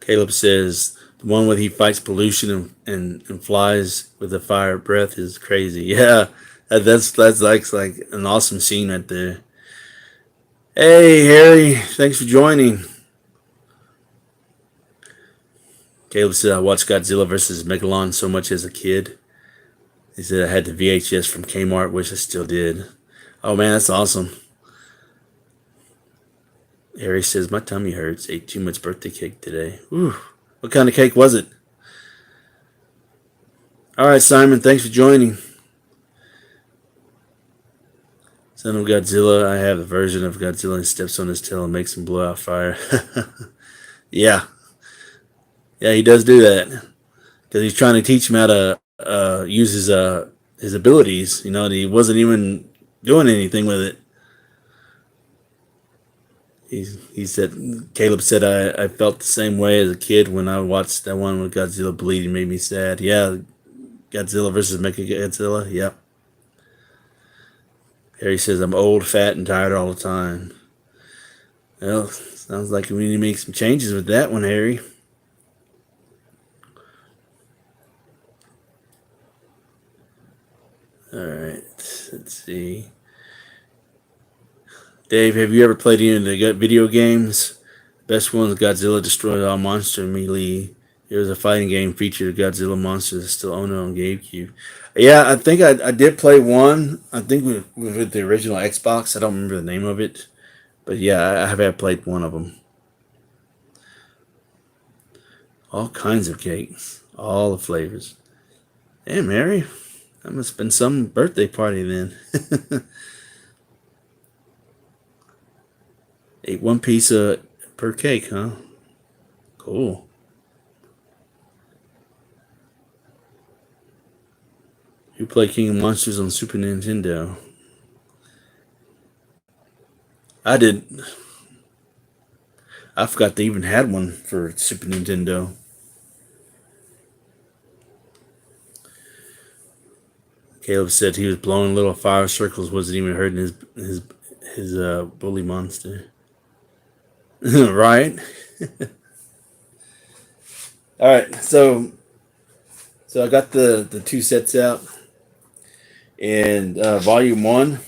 Caleb says the one where he fights pollution and flies with a fire breath is crazy. Yeah, that's like an awesome scene right there. Hey Harry, thanks for joining. Caleb said I watched Godzilla versus Megalon so much as a kid. He said I had the VHS from Kmart, wish I still did. Oh man, that's awesome. Harry says my tummy hurts. Ate too much birthday cake today. Whew. What kind of cake was it? All right, Simon, thanks for joining. Son of Godzilla, I have the version of Godzilla and steps on his tail and makes him blow out fire. Yeah, yeah, he does do that because he's trying to teach him how to use his abilities. And he wasn't even doing anything with it. He said Caleb said I felt the same way as a kid when I watched that one with Godzilla bleeding, made me sad. Yeah, Godzilla versus Mechagodzilla. Yep. Harry says I'm old, fat, and tired all the time. Well, sounds like we need to make some changes with that one, Harry. All right, let's see. Dave, have you ever played any of the video games? Best one is Godzilla Destroyed All Monster Melee. It was a fighting game featured Godzilla monsters still owned it on GameCube. Yeah, I think I did play one. I think with the original Xbox. I don't remember the name of it. But yeah, I have had played one of them. All kinds of cakes. All the flavors. Hey, Mary. That must have been some birthday party then. Ate one piece per cake, huh? Cool. You play King of Monsters on Super Nintendo? I did. I forgot they even had one for Super Nintendo. Caleb said he was blowing little fire circles, wasn't even hurting his bully monster. Right? All right, so I got the two sets out, and volume one,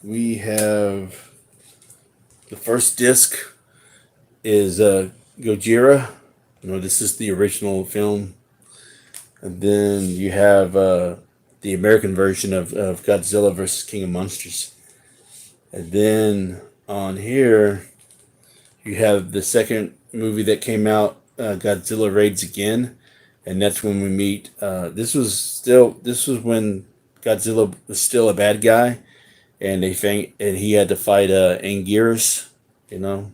we have the first disc is Gojira. You know, this is the original film, and then you have the American version of Godzilla versus King of Monsters, and then on here you have the second movie that came out, Godzilla Raids Again, and that's when we meet. This was when Godzilla was still a bad guy, and he had to fight Anguirus, you know.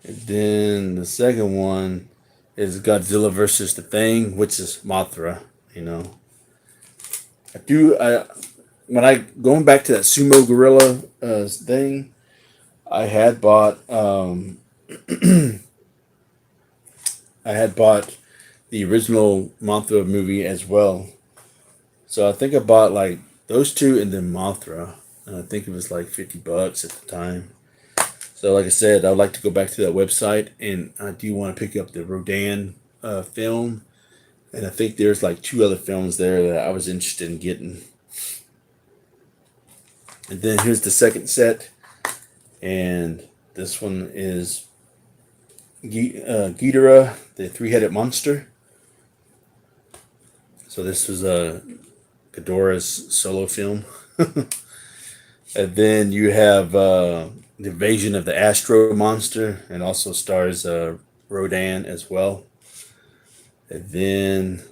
And then the second one is Godzilla versus the Thing, which is Mothra, you know. When I going back to that sumo gorilla thing, I had bought I had bought the original Mothra movie as well. So I think I bought like those two and then Mothra. And I think it was like $50 at the time. So like I said, I'd like to go back to that website, and I do want to pick up the Rodan film. And I think there's like two other films there that I was interested in getting. And then here's the second set. And this one is Guidera, the three-headed monster. So this was Ghidorah's solo film. And then you have the invasion of the Astro Monster, and also stars Rodan as well. And then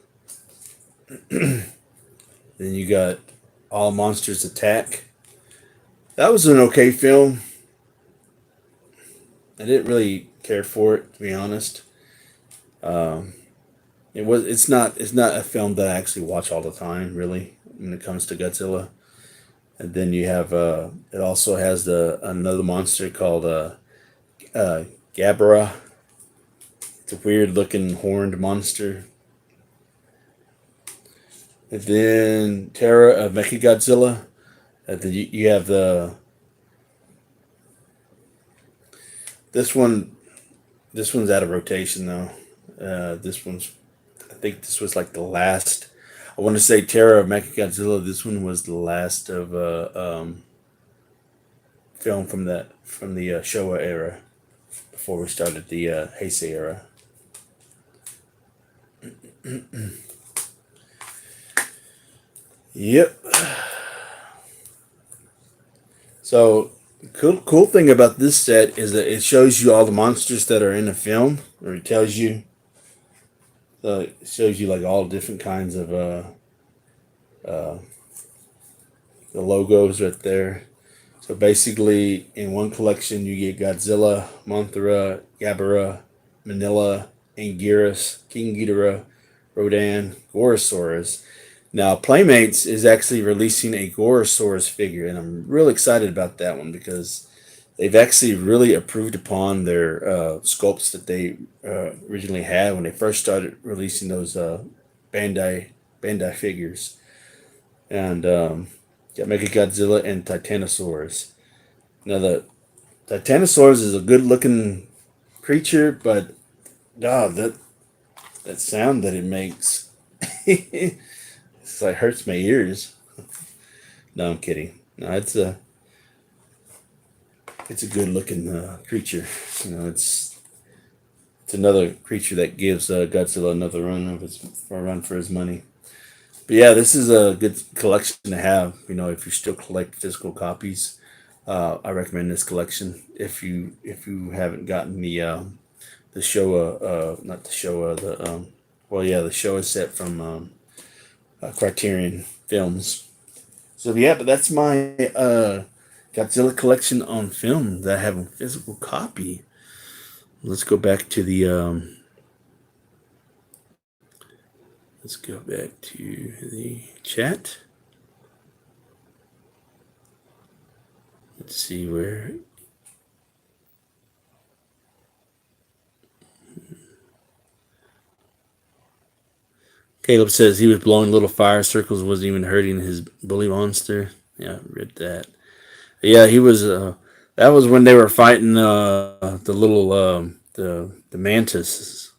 then you got All Monsters Attack. That was an okay film. I didn't really care for it, to be honest. It's not a film that I actually watch all the time, really, when it comes to Godzilla. And then you have it also has another monster called Gabara. It's a weird looking horned monster. And then Terra of Mechagodzilla. And then you have this one's out of rotation though. I think this was like the last. I want to say Terra of Mechagodzilla. This one was the last of film from the Showa era before we started the Heisei era. Yep. So cool thing about this set is that it shows you all the monsters that are in the film, or it tells you. It shows you like all different kinds of the logos right there. So basically, in one collection, you get Godzilla, Mothra, Gabara, Manila, Anguirus, King Ghidorah, Rodan, Gorosaurus. Now, Playmates is actually releasing a Gorosaurus figure, and I'm really excited about that one because they've actually really improved upon their sculpts that they originally had when they first started releasing those Bandai figures. And got Mechagodzilla and Titanosaurus. Now the Titanosaurus is a good looking creature, but that sound that it makes, it's like hurts my ears. No, I'm kidding. No, it's a good looking creature. You know, it's another creature that gives Godzilla another run for his money. But yeah, this is a good collection to have. You know, if you still collect physical copies, I recommend this collection. If you haven't gotten the Showa, not the Showa, the Showa set from Criterion Films. So yeah, but that's my Godzilla collection on film that I have a physical copy. Let's go back to the chat. Let's see Caleb says he was blowing little fire circles, wasn't even hurting his bully monster. Yeah, I read that. Yeah, he was. That was when they were fighting the little the mantises.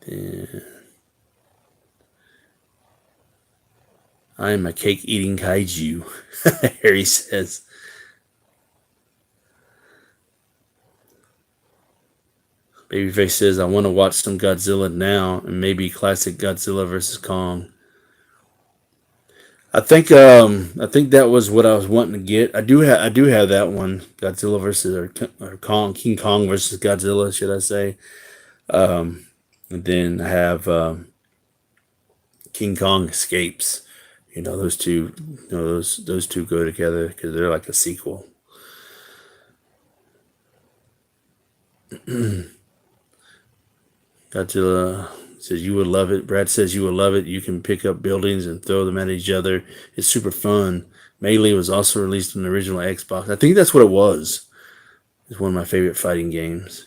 Yeah. I am a cake eating kaiju. Harry says. Babyface says, I want to watch some Godzilla now and maybe classic Godzilla versus Kong. I think that was what I was wanting to get. I do have that one, Godzilla versus or Kong, King Kong versus Godzilla, should I say? And then I have King Kong Escapes. You know those two. You know those two go together because they're like a sequel. Godzilla says you would love it. Brad says you would love it. You can pick up buildings and throw them at each other. It's super fun. Melee was also released on the original Xbox. I think that's what it was. It's one of my favorite fighting games.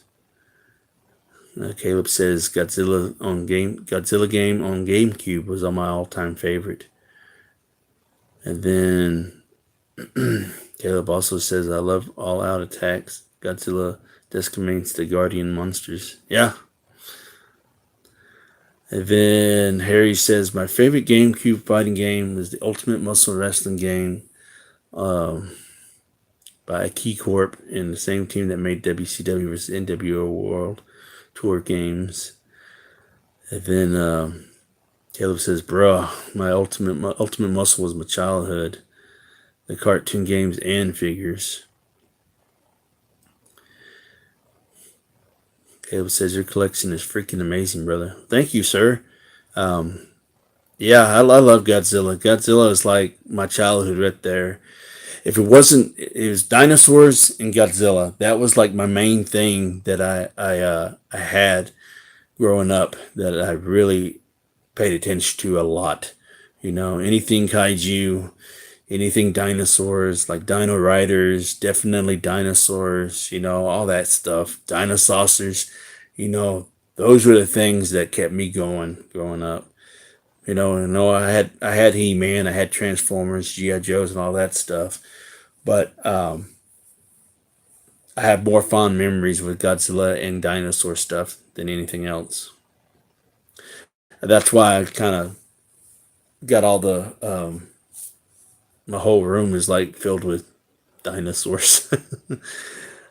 Caleb says Godzilla game on GameCube was on my all-time favorite. And then Caleb also says I love all-out attacks. Godzilla decimates the guardian monsters. Yeah. And then Harry says my favorite GameCube fighting game is the Ultimate Muscle Wrestling game by KeyCorp and the same team that made WCW vs NWO World Tour games. And then Caleb says, bruh, my ultimate muscle was my childhood. The cartoon games and figures. Caleb says your collection is freaking amazing, brother. Thank you, sir. Yeah, I love Godzilla. Godzilla is like my childhood right there. If it wasn't, it was dinosaurs and Godzilla. That was like my main thing that I had growing up that I really paid attention to a lot. You know, anything kaiju, anything dinosaurs, like Dino Riders, definitely dinosaurs, you know, all that stuff. Dinosaurs, you know, those were the things that kept me going growing up. You know, I had He-Man, I had Transformers, G.I. Joes, and all that stuff. But I have more fond memories with Godzilla and dinosaur stuff than anything else. And that's why I kind of got all the my whole room is like filled with dinosaurs.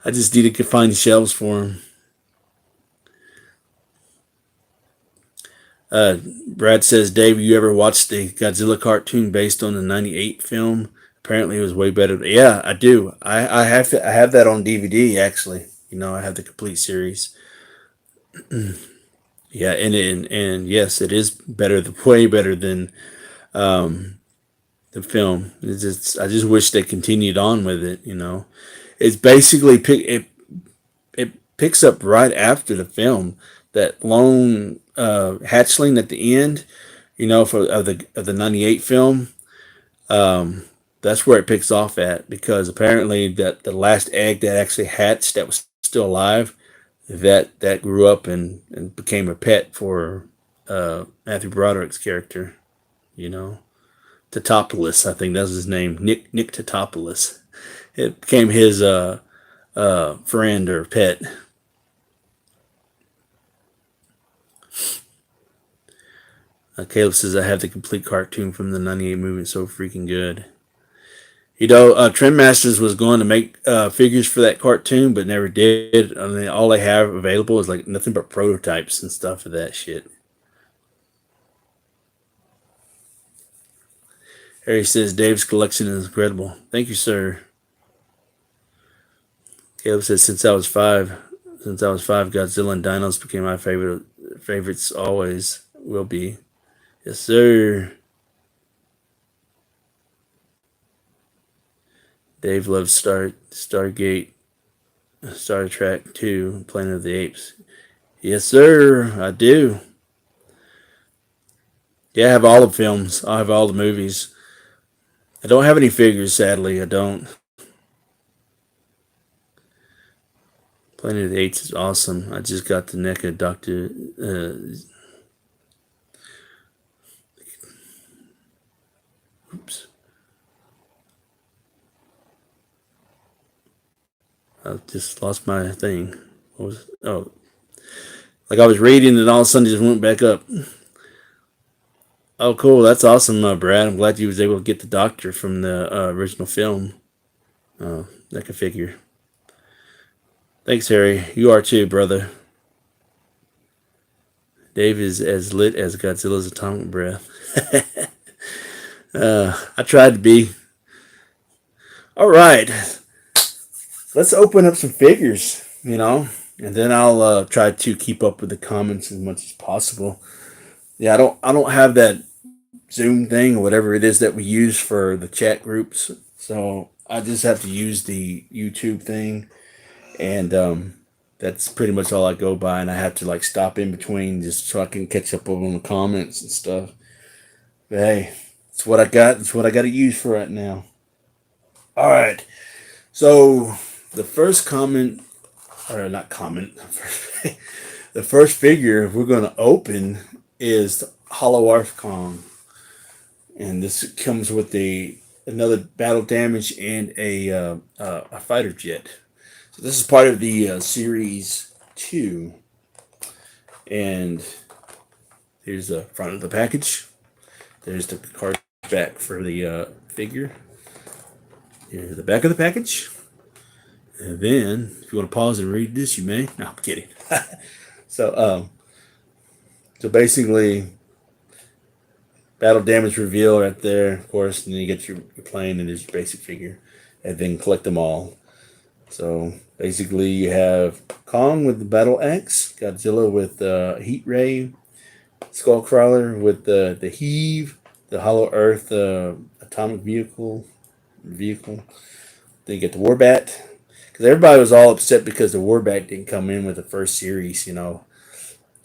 I just needed to find shelves for them. Brad says, Dave, you ever watched the Godzilla cartoon based on the '98 film? Apparently, it was way better. Yeah, I do. I have that on DVD actually. You know, I have the complete series. Yeah, and yes, it is better, way better than the film. I just wish they continued on with it. You know, it's basically it picks up right after the film. That lone hatchling at the end, you know, of the '98 film. That's where it picks off at because apparently that the last egg that actually hatched that was still alive, that grew up and became a pet for Matthew Broderick's character. You know, Totopoulos, I think that's his name, Nick Totopoulos. It became his friend or pet. Caleb says I have the complete cartoon from the '98 movie. It's so freaking good. You know, Trendmasters was going to make figures for that cartoon, but never did. I mean, all they have available is like nothing but prototypes and stuff of that shit. Harry says Dave's collection is incredible. Thank you, sir. Caleb says since I was five, Godzilla and Dinos became my favorites. Always will be. Yes, sir. Dave loves Stargate, Star Trek 2, Planet of the Apes. Yes, sir, I do. Yeah, I have all the films. I have all the movies. I don't have any figures, sadly. I don't. Planet of the Apes is awesome. I just got the NECA Doctor. Oops. I just lost my thing. What was? Oh, like I was reading and all of a sudden it just went back up. Oh, cool. That's awesome, Brad. I'm glad you was able to get the Doctor from the original film. NECA figure. Thanks, Harry. You are too, brother. Dave is as lit as Godzilla's atomic breath. I tried to be. All right. Let's open up some figures, and then I'll try to keep up with the comments as much as possible. Yeah, I don't have that Zoom thing or whatever it is that we use for the chat groups, so I just have to use the YouTube thing, and that's pretty much all I go by. And I have to like stop in between just so I can catch up on the comments and stuff. But hey, it's what I got. It's what I got to use for right now. All right, so the first comment, or not comment, the first figure we're going to open is Hollow Earth Kong, and this comes with another battle damage and a fighter jet. So this is part of the series 2, and here's the front of the package. There's the card back for the figure. Here's the back of the package. And then, if you want to pause and read this, you may. No, I'm kidding. So basically, battle damage reveal right there, of course, and then you get your plane and there's your basic figure, and then collect them all. So basically, you have Kong with the battle axe, Godzilla with the heat ray, Skullcrawler with the heave, the Hollow Earth atomic vehicle. Then you get the Warbat. Because everybody was all upset because the Warbat didn't come in with the first series, and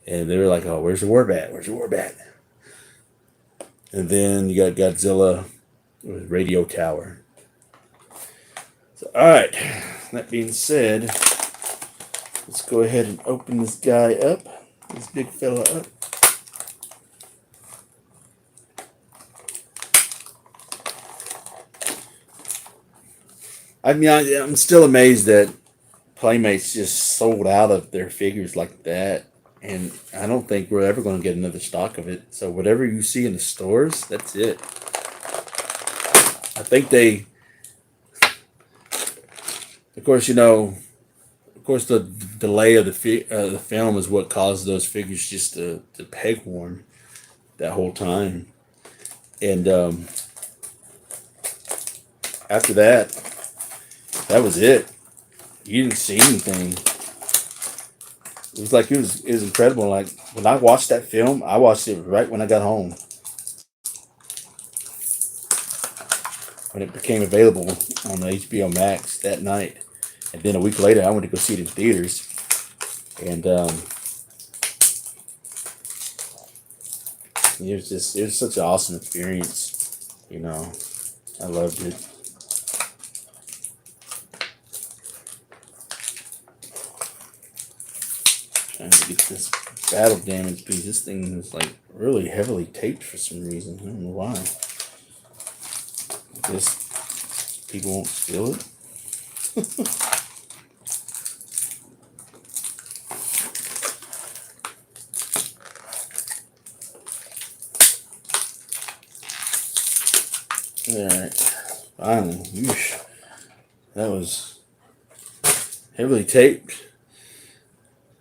they were like, "Oh, where's the Warbat? Where's the Warbat?" And then you got Godzilla with Radio Tower. So, all right. That being said, let's go ahead and open this guy up, this big fella up. I mean, I'm still amazed that Playmates just sold out of their figures like that, and I don't think we're ever going to get another stock of it. So whatever you see in the stores, that's it. I think of course, the delay of the film is what caused those figures just to peg warm that whole time, and after that was it. You didn't see anything. It was like it was incredible. Like when I watched that film, I watched it right when I got home, when it became available on the HBO Max that night. And then a week later, I went to go see it in theaters, and it was such an awesome experience. I loved it. Trying to get this battle damage piece. This thing is like really heavily taped for some reason. I don't know why. I guess people won't steal it. Alright, finally. Oosh. That was heavily taped.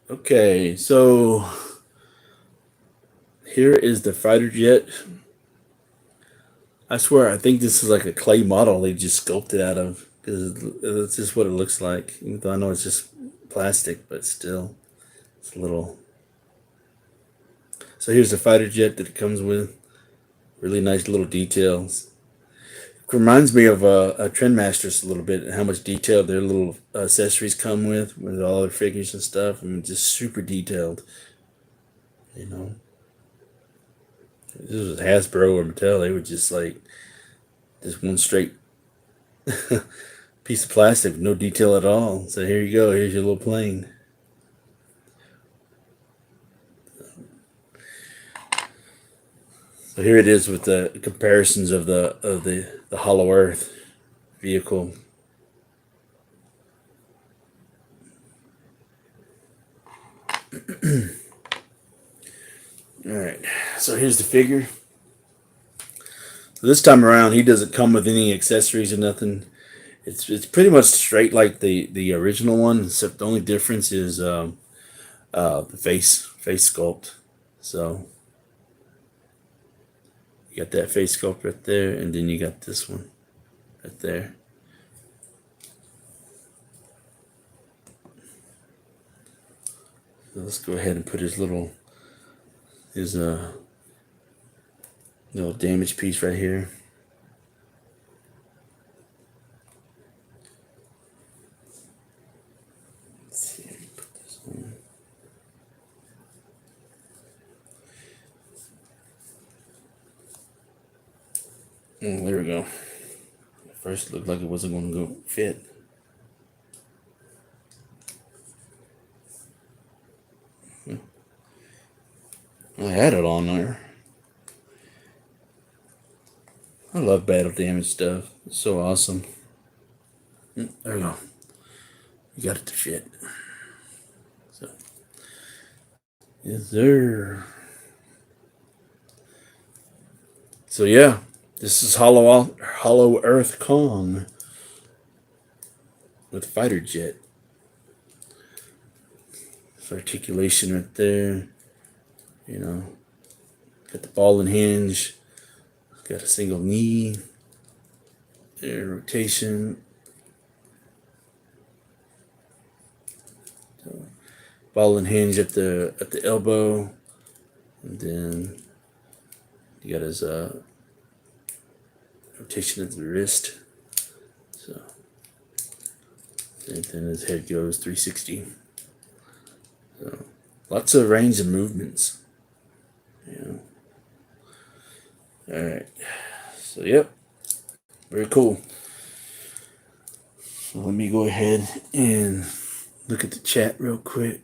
Okay, so here is the fighter jet. I swear, I think this is like a clay model they just sculpted out of, because it's just what it looks like. Even though I know it's just plastic, but still, it's a little. So here's the fighter jet that it comes with. Really nice little details. It reminds me of Trendmasters a little bit, and how much detail their little accessories come with all their figures and stuff. I mean, just super detailed. This was Hasbro or Mattel. They were just like one straight piece of plastic, no detail at all. So here you go. Here's your little plane. So here it is with the comparisons of the Hollow Earth vehicle. All right. So here's the figure. So this time around, he doesn't come with any accessories or nothing. It's pretty much straight like the original one, except the only difference is the face sculpt. So you got that face sculpt right there, and then you got this one right there. So let's go ahead and put his little damage piece right here. Let's see, put this on. There we go. At first it looked like it wasn't going to go fit. I had it on there. I love battle damage stuff. It's so awesome. There we go. You got it to fit. So, yes, sir. So yeah, this is Hollow Earth Kong with fighter jet. Articulation right there. You know, got the ball and hinge. Got a single knee. There, rotation. So, ball and hinge at the elbow, and then you got his rotation at the wrist. So, and then his head goes 360. So, lots of range of movements. Yeah. All right. So, yep. Very cool. So let me go ahead and look at the chat real quick.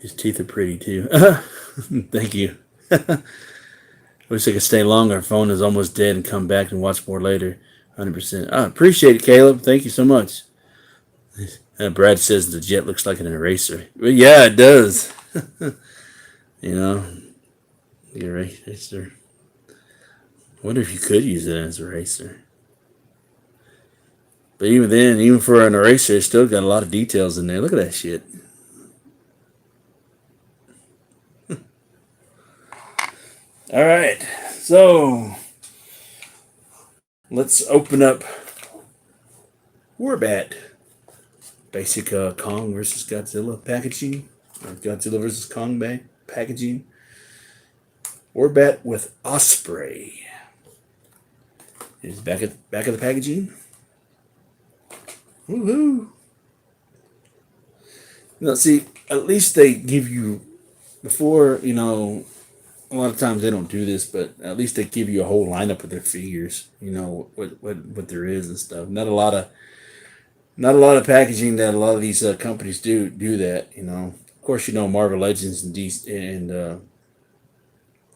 His teeth are pretty too. Thank you. I wish I could stay longer. Our phone is almost dead and come back and watch more later. 100%. I appreciate it, Caleb. Thank you so much. Brad says the jet looks like an eraser. Well, yeah, it does. You know, the eraser. I wonder if you could use it as an eraser. But even then, even for an eraser, it's still got a lot of details in there. Look at that shit. All right, so let's open up Warbat. Basic Kong versus Godzilla packaging, or Godzilla versus Kong packaging. Warbat with Osprey. Here's back of the packaging. Woohoo! Now, see, at least they give you before. You know, a lot of times they don't do this, but at least they give you a whole lineup of their figures. You know what there is and stuff. Not a lot of packaging that a lot of these companies do that. You know, of course, you know Marvel Legends and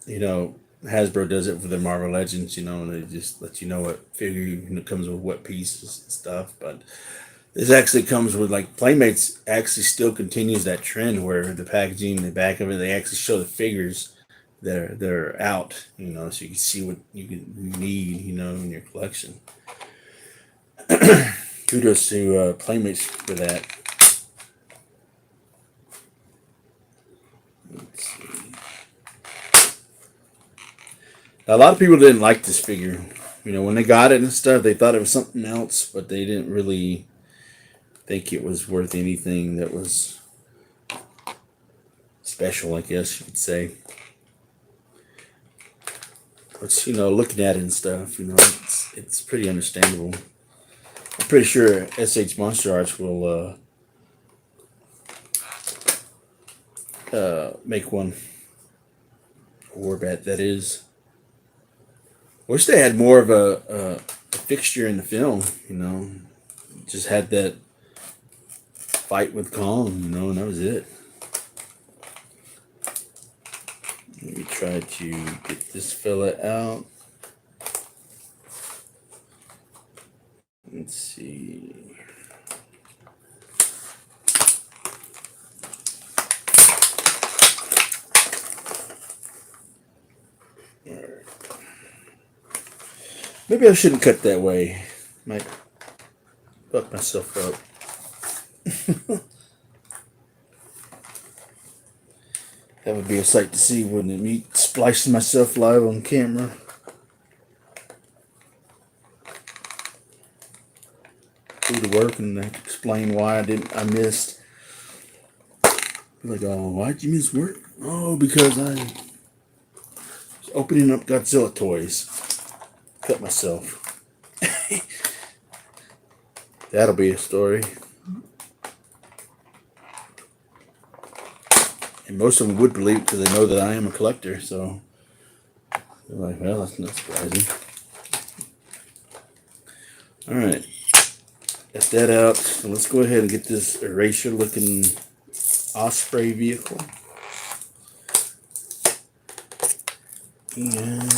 you know Hasbro does it for their Marvel Legends. You know, and they just let you know what figure comes with what pieces and stuff. But this actually comes with, like, Playmates actually still continues that trend where the packaging, the back of it, they actually show the figures that are out. You know, so you can see what you need. You know, in your collection. Kudos to Playmates for that. Let's see. Now, a lot of people didn't like this figure. You know, when they got it and stuff, they thought it was something else, but they didn't really think it was worth anything that was special, I guess you could say. But, you know, looking at it and stuff, you know, it's pretty understandable. I'm pretty sure SH Monster Arts will make one. Warbat, that is. Wish they had more of a fixture in the film, you know. Just had that fight with Kong, you know, and that was it. Let me try to get this fella out. Let's see. Maybe I shouldn't cut that way. Might fuck myself up. That would be a sight to see, wouldn't it? Me splicing myself live on camera. Go to work and I explain why I missed. Like, oh, why'd you miss work? Oh, because I was opening up Godzilla toys. Cut myself. That'll be a story. And most of them would believe it because they know that I am a collector. So they're like, well, that's not surprising. All right. Got that out. So let's go ahead and get this eraser looking Osprey vehicle. And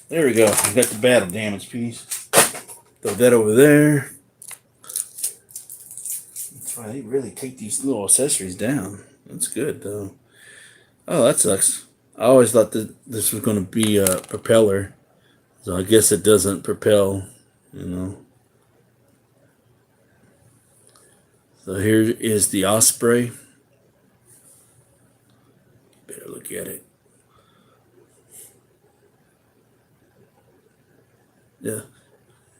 there we go. I got the battle damage piece. Throw that over there. That's why they really take these little accessories down. That's good though. Oh, that sucks. I always thought that this was going to be a propeller. So I guess it doesn't propel, you know. So here is the Osprey. Better look at it. Yeah.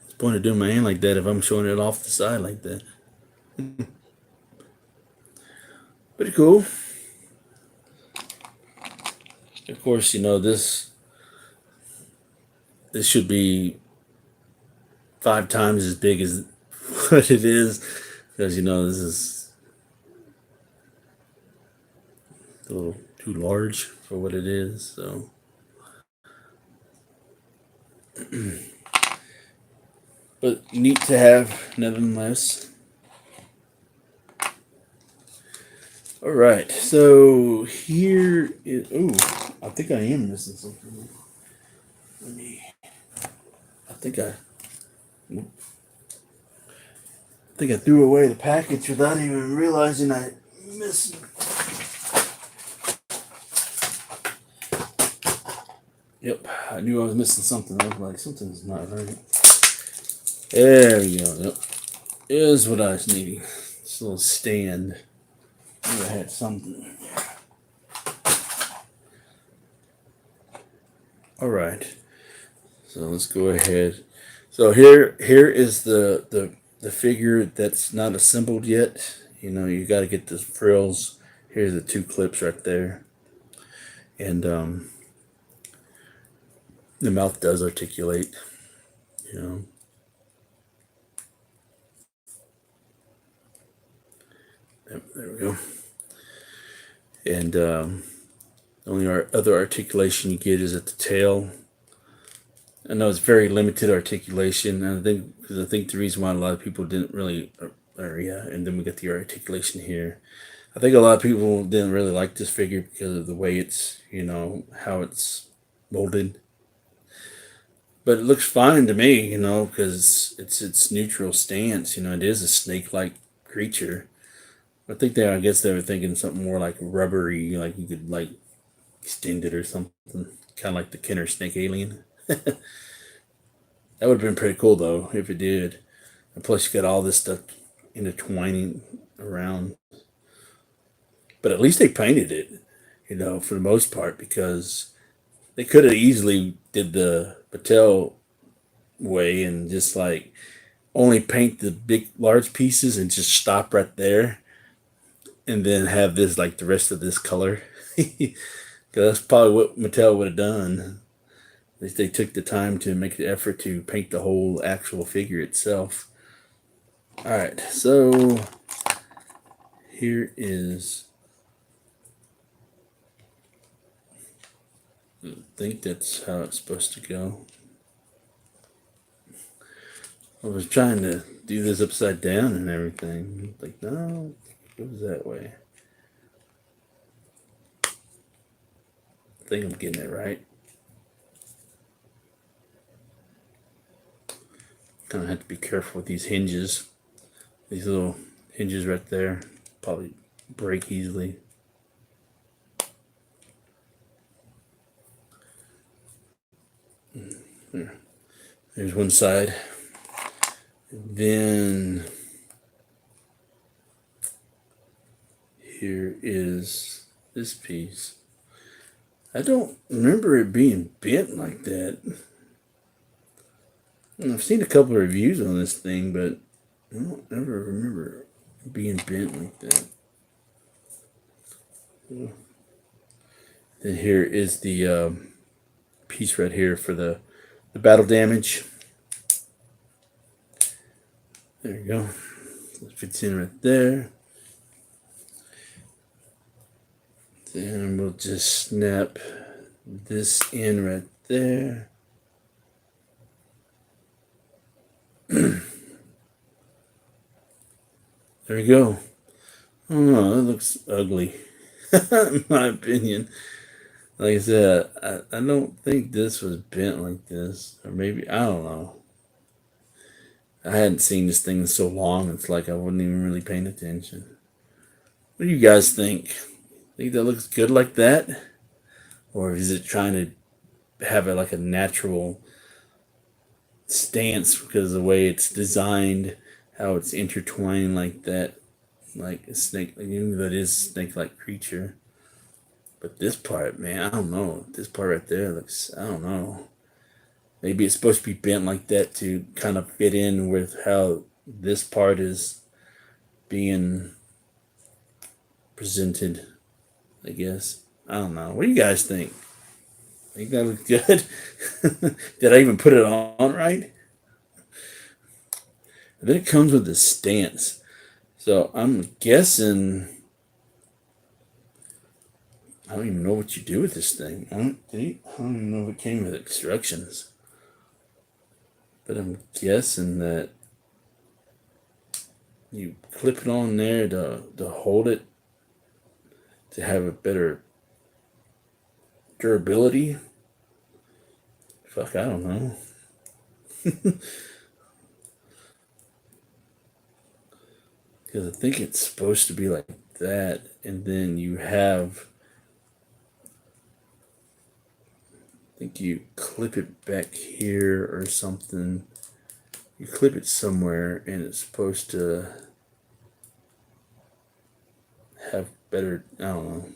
What's the point of doing my hand like that if I'm showing it off the side like that? Pretty cool. Of course, you know, this should be 5 times as big as what it is. Because, you know, this is a little too large for what it is. So, but neat to have, nonetheless. All right, so here is. Oh, I think I am missing something. Let me. I think I threw away the package without even realizing I missed. Yep, I knew I was missing something. I was like, something's not right. There we go. Yep, here's what I was needing. This little stand. I had something. All right. So let's go ahead. So here is the figure that's not assembled yet. You know, you got to get the frills. Here's the 2 clips right there. And the mouth does articulate, you know. Yep, there we go. And the only other articulation you get is at the tail. I know it's very limited articulation, and I think the reason why a lot of people didn't really, and then we got the articulation here. I think a lot of people didn't really like this figure because of the way it's, you know, how it's molded. But it looks fine to me, you know, because it's its neutral stance. You know, it is a snake-like creature. I guess they were thinking something more like rubbery, like you could like extend it or something, kind of like the Kenner Snake Alien. That would have been pretty cool though if it did. And plus, you got all this stuff intertwining around. But at least they painted it, you know, for the most part, because they could have easily did the Patel way and just like only paint the big, large pieces and just stop right there. And then have this like the rest of this color. Because that's probably what Mattel would have done. If they took the time to make the effort to paint the whole actual figure itself. All right, so here is. I think that's how it's supposed to go. I was trying to do this upside down and everything. Like, no, it goes that way. I think I'm getting it right. Kind of have to be careful with these hinges. These little hinges right there probably break easily. There's one side. Then here is this piece. I don't remember it being bent like that. I've seen a couple of reviews on this thing, but I don't ever remember it being bent like that. Then here is the piece right here for the battle damage. There you go. It fits in right there. Then we'll just snap this in right there. There we go. Oh no, that looks ugly. In my opinion. Like I said, I don't think this was bent like this. Or maybe, I don't know. I hadn't seen this thing in so long, it's like I wasn't even really paying attention. What do you guys think? Think that looks good like that? Or is it trying to have it like a natural stance because of the way it's designed, how it's intertwining like that, like a snake, like even though it is a snake-like creature. But this part, man, I don't know. This part right there looks, I don't know. Maybe it's supposed to be bent like that to kind of fit in with how this part is being presented, I guess. I don't know. What do you guys think? Think that looks good? Did I even put it on right? And then it comes with the stance. So I'm guessing. I don't even know what you do with this thing. I don't even know if it came with instructions. But I'm guessing that you clip it on there to hold it, to have a better durability. Fuck, I don't know. Because I think it's supposed to be like that, and then you have. I think you clip it back here or something. You clip it somewhere, and it's supposed to have better. I don't know.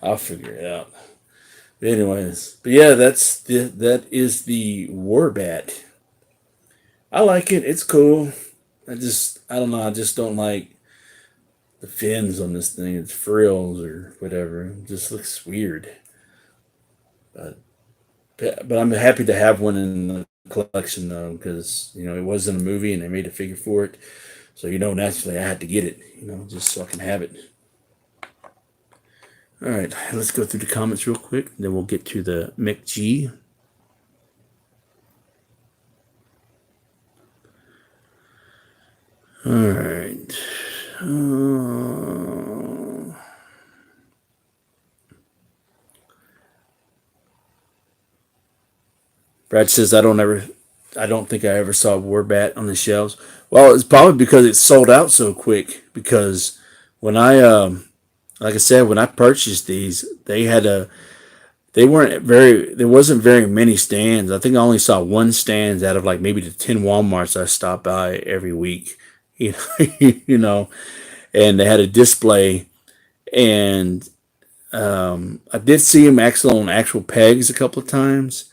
I'll figure it out. But anyways, but yeah, that is the Warbat. I like it. It's cool. I don't know. I just don't like the fins on this thing. It's frills or whatever. It just looks weird. But I'm happy to have one in the collection though, because it wasn't a movie and they made a figure for it. So naturally I had to get it. Just so I can have it. All right, let's go through the comments real quick. Then we'll get to the Mech-G. All right. Brad says I don't think I ever saw Warbat on the shelves. Well, it's probably because it sold out so quick. Because when like I said, when I purchased these, there wasn't very many stands. I think I only saw one stand out of like maybe the 10 Walmarts I stop by every week. You know, and they had a display, and I did see them actually on actual pegs a couple of times.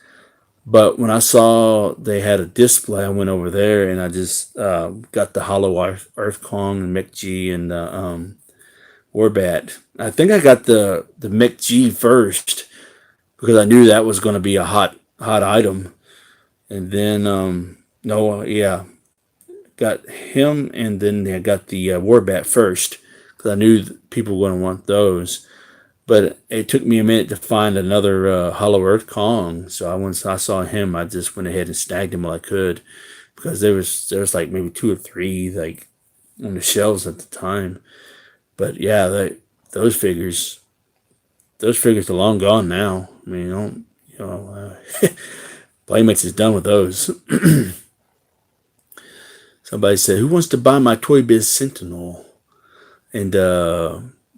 But when I saw they had a display, I went over there and I just got the Hollow Earth Kong and Mech-G and the Warbat. I think I got the Mech-G first because I knew that was going to be a hot item. And then no, yeah, got him, and then I got the Warbat first because I knew people were going to want those. But it took me a minute to find another Hollow Earth Kong. So once I saw him, I just went ahead and snagged him while I could, because there was like maybe 2 or 3 like on the shelves at the time. But yeah, those figures those figures are long gone now. I mean, Playmates is done with those. Somebody said, "Who wants to buy my Toy Biz Sentinel?" And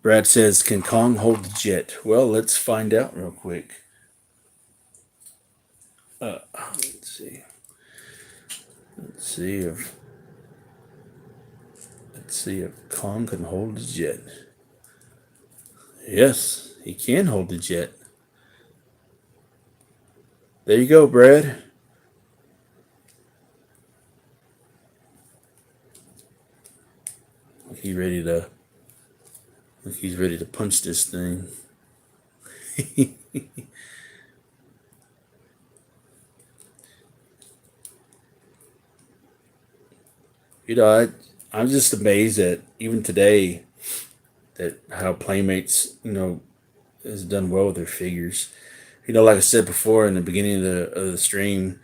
Brad says, "Can Kong hold the jet?" Well, let's find out real quick. Let's see. Let's see if Kong can hold the jet. Yes, he can hold the jet. There you go, Brad. He's ready to punch this thing. I'm just amazed that even today, that how Playmates, has done well with their figures. Like I said before in the beginning of the stream,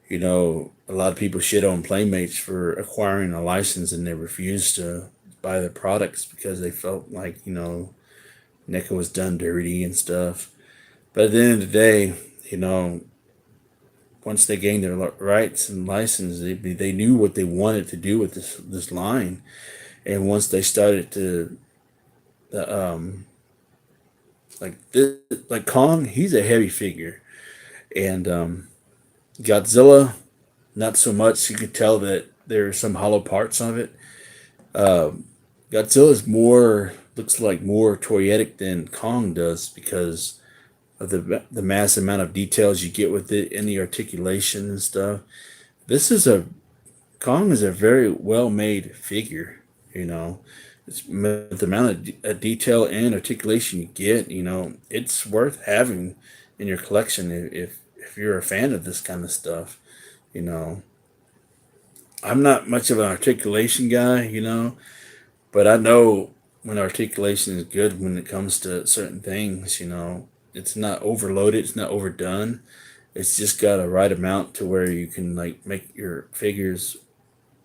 a lot of people shit on Playmates for acquiring a license, and they refused to buy their products because they felt like, NECA was done dirty and stuff. But at the end of the day, once they gained their rights and license, they knew what they wanted to do with this line. And once they started to, like Kong, he's a heavy figure, and Godzilla, not so much. You could tell that there are some hollow parts of it. Godzilla's looks like more toyetic than Kong does because of the mass amount of details you get with it and the articulation and stuff. Kong is a very well made figure. It's the amount of detail and articulation you get. It's worth having in your collection if you're a fan of this kind of stuff. I'm not much of an articulation guy, but I know when articulation is good when it comes to certain things. It's not overloaded, it's not overdone. It's just got a right amount to where you can make your figures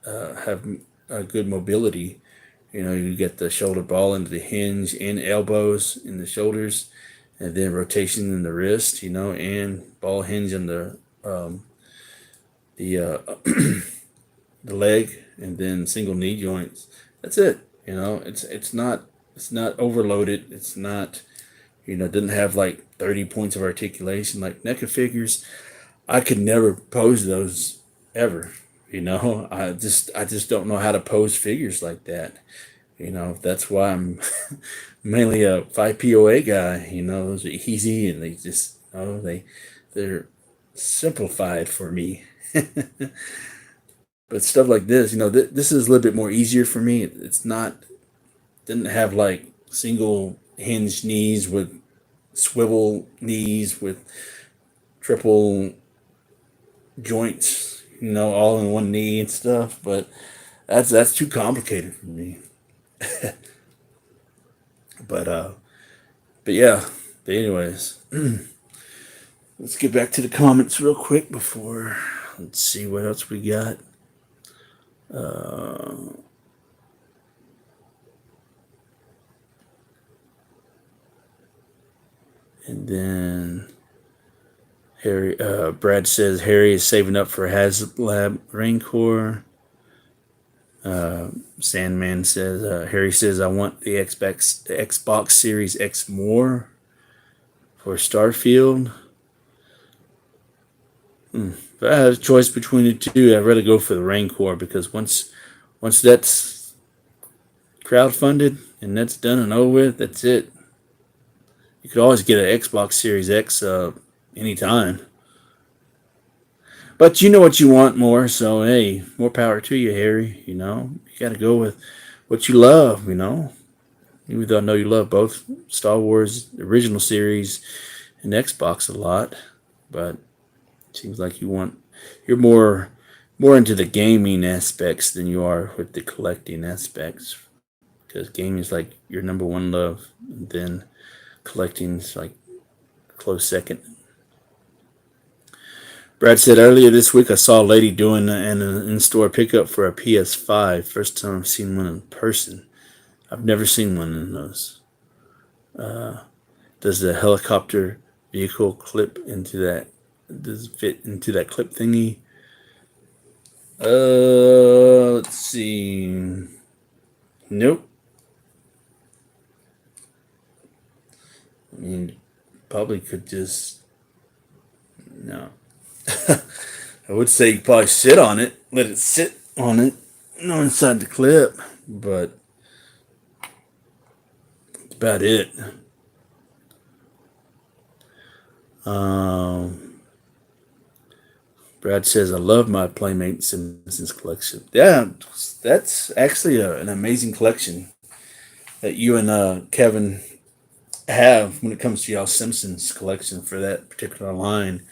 have a good mobility. You get the shoulder ball into the hinge and elbows in the shoulders, and then rotation in the wrist, and ball hinge in the the leg, and then single knee joints. That's it. It's not overloaded. It's not didn't have like 30 points of articulation like NECA figures. I could never pose those ever. I just don't know how to pose figures like that. That's why I'm mainly a 5POA guy. Those are easy, and they just they're simplified for me. But stuff like this, this is a little bit more easier for me. It's not didn't have like single hinge knees with swivel knees with triple joints, all in one knee and stuff. But that's too complicated for me. But yeah. But anyways, let's get back to the comments real quick before. Let's see what else we got. And then Brad says Harry is saving up for HasLab Rancor. Sandman says Harry says I want the Xbox Series X more for Starfield. If I had a choice between the two, I'd rather go for the Rancor, because once that's crowdfunded and that's done and over with, that's it. You could always get an Xbox Series X anytime. But you know what you want more, so hey, more power to you, Harry. You got to go with what you love, Even though I know you love both Star Wars original series and Xbox a lot, but it seems like you're more more into the gaming aspects than you are with the collecting aspects. Because gaming is like your number one love, and then collecting is like close second. Brad said earlier this week I saw a lady doing an in-store pickup for a PS5. First time I've seen one in person. I've never seen one in those. Does the helicopter vehicle clip into that? Does it fit into that clip thingy? Let's see. Nope. I mean, probably could just no. I would say you probably sit on it, let it sit on it, no inside the clip, but that's about it. Brad says, I love my Playmate Simpsons collection. Yeah, that's actually an amazing collection that you and Kevin have when it comes to y'all Simpsons collection for that particular line.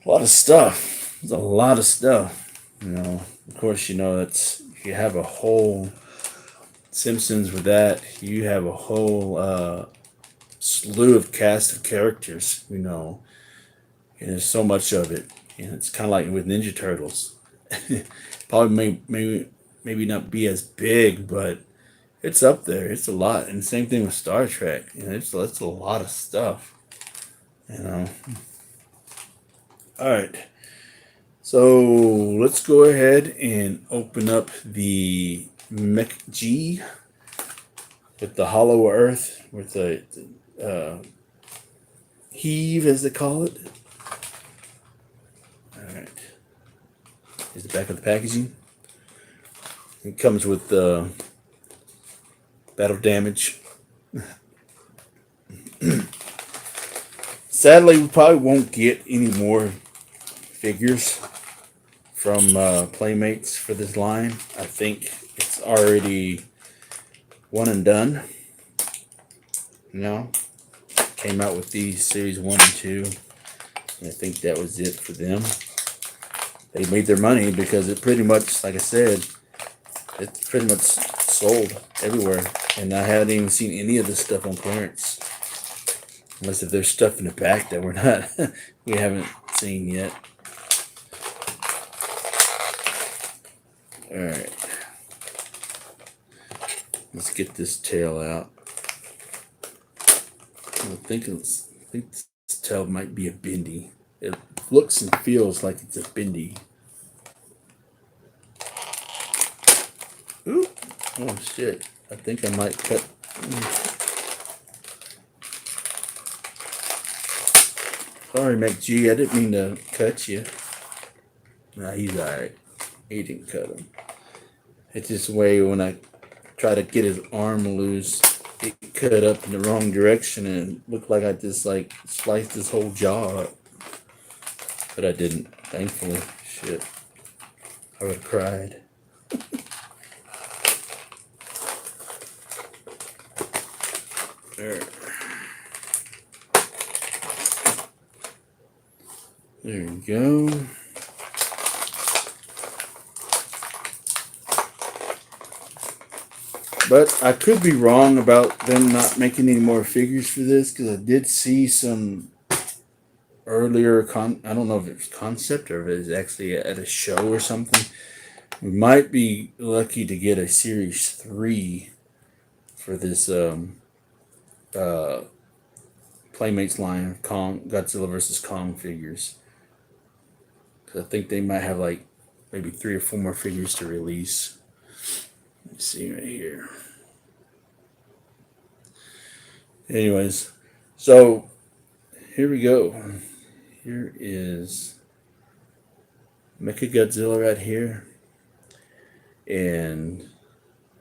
A lot of stuff. There's a lot of stuff. Of course, that's you have a whole Simpsons with that. You have a whole slew of cast of characters. And there's so much of it. And it's kind of like with Ninja Turtles. Probably maybe not be as big, but it's up there. It's a lot. And same thing with Star Trek. It's a lot of stuff. All right. So let's go ahead and open up the Mech G with the Hollow Earth, with the heave, as they call it. All right. Here's the back of the packaging. It comes with battle damage. Sadly, we probably won't get any more figures from Playmates for this line. I think it's already one and done. Came out with these series 1 and 2. And I think that was it for them. They made their money because it pretty much, like I said, it's pretty much sold everywhere. And I haven't even seen any of this stuff on clearance. Unless if there's stuff in the back that we haven't seen yet. All right. Let's get this tail out. I think this tail might be a bendy. It looks and feels like it's a bendy. Ooh. Oh shit. I think I might cut. Sorry, McG. I didn't mean to cut you. Nah, he's alright. He didn't cut him. It's just the way when I try to get his arm loose, it cut up in the wrong direction and it looked like I just sliced his whole jaw up. But I didn't, thankfully. Shit. I would have cried. There. There you go. But I could be wrong about them not making any more figures for this, because I did see some earlier I don't know if it's concept or if it's actually at a show or something. We might be lucky to get a series 3 for this Playmates line of Godzilla versus Kong figures. I think they might have maybe 3 or 4 more figures to release. Let's see right here. Anyways, so here we go. Here is Mechagodzilla right here. And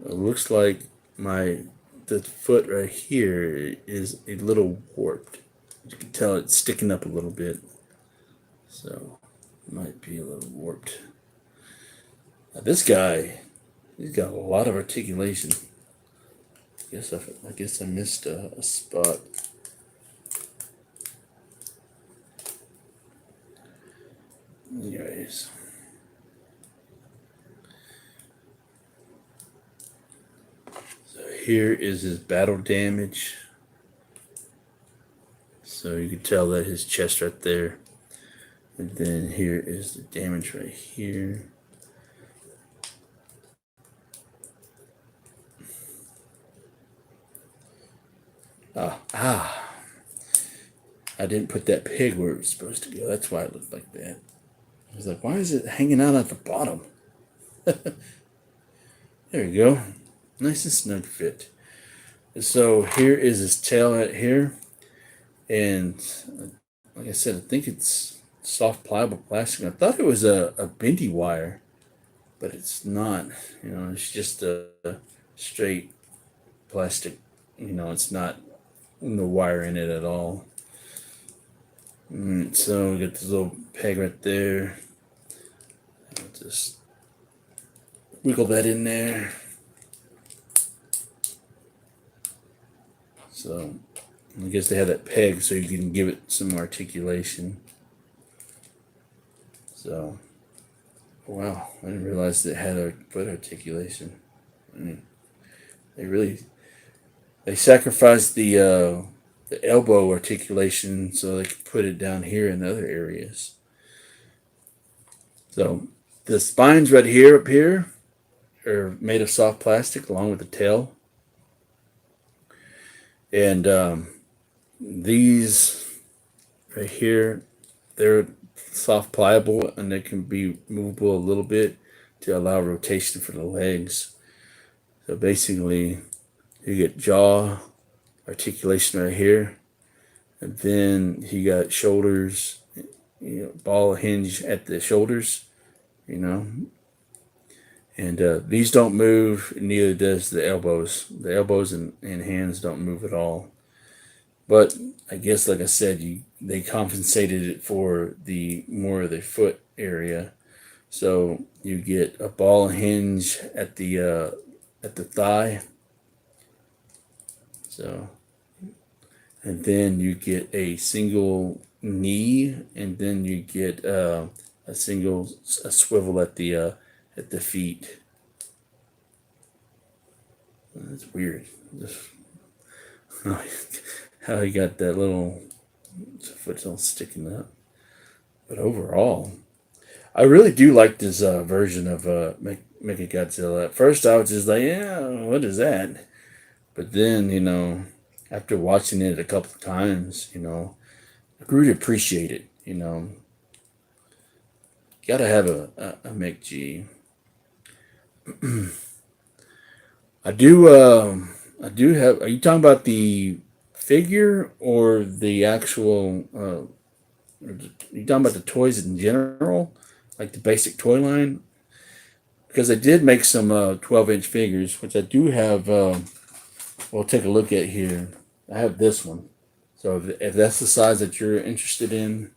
it looks like the foot right here is a little warped. You can tell it's sticking up a little bit. So it might be a little warped. Now this guy, he's got a lot of articulation. I guess I missed a spot. Anyways, here is his battle damage. So you can tell that his chest right there. And then here is the damage right here. I didn't put that pig where it was supposed to go. That's why it looked like that. I was like, why is it hanging out at the bottom? There you go. Nice and snug fit. So here is his tail right here. And like I said, I think it's soft pliable plastic. I thought it was a bendy wire, but it's not. You know, it's just a straight plastic. You know, it's not no wire in it at all. So we got this little peg right there. I'll just wiggle that in there. So I guess they have that peg so you can give it some articulation. So, wow, I didn't realize it had a foot articulation. I mean, they sacrificed the elbow articulation so they could put it down here in other areas. So the spines right here up here are made of soft plastic along with the tail. And these right here, they're soft pliable and they can be movable a little bit to allow rotation for the legs. So basically you get jaw articulation right here, and then you got shoulders, you know, ball hinge at the shoulders, you know, and these don't move, neither does the elbows. The elbows and hands don't move at all. But I guess, like I said, they compensated it for the more of the foot area. So you get a ball hinge at the thigh. So, and then you get a single knee, and then you get a swivel at the feet. That's weird. How he got that little foot all sticking up. But overall, I really do like this version of Mechagodzilla. At first, I was just like, yeah, what is that? But then, you know, after watching it a couple of times, you know, I grew to appreciate it. You know, gotta have a Mech G. I do have. Are you talking about the figure or the actual? Are you talking about the toys in general, like the basic toy line? Because I did make some 12-inch figures, which I do have. We'll take a look at here. I have this one. So if that's the size that you're interested in,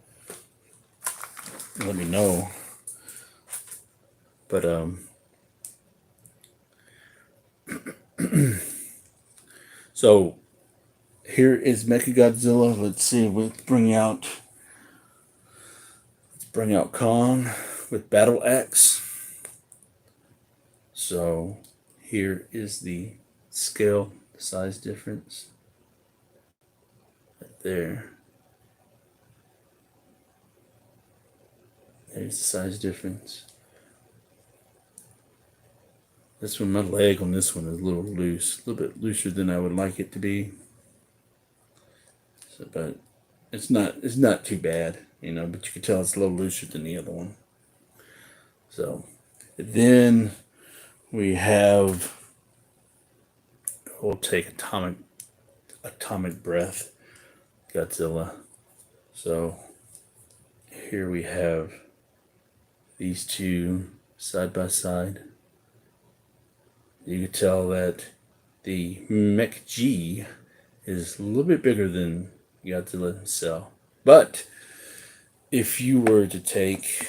let me know. But so here is Mechagodzilla. Let's see. Let's bring out Kong with Battle Axe. So here is the scale, the size difference. Right there. There's the size difference. This one, my leg on this one is a little loose, a little bit looser than I would like it to be. So, but it's not too bad, you know. But you can tell it's a little looser than the other one. So, then we have. We'll take atomic breath Godzilla. So here we have these two side by side. You can tell that the Mech G is a little bit bigger than Godzilla himself. But if you were to take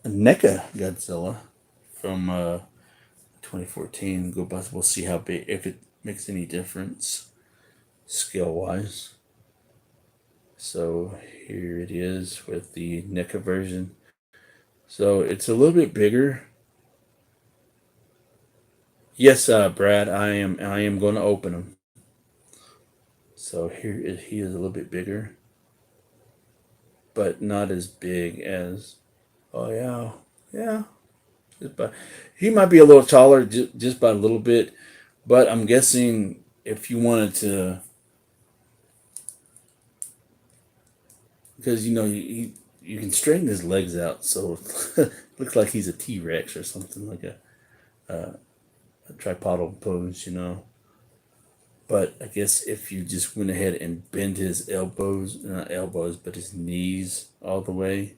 a Neca Godzilla from 2014, go by, we'll see how big, if it makes any difference scale wise. So here it is with the NECA version. So it's a little bit bigger. Yes, Brad, I am going to open him. So he is a little bit bigger, but not as big as. Oh yeah, yeah. Just by, he might be a little taller, just by a little bit, but I'm guessing if you wanted to, because you can straighten his legs out, so it looks like he's a T Rex or something like a tripodal pose, But I guess if you just went ahead and bend his elbows, not elbows, but his knees all the way,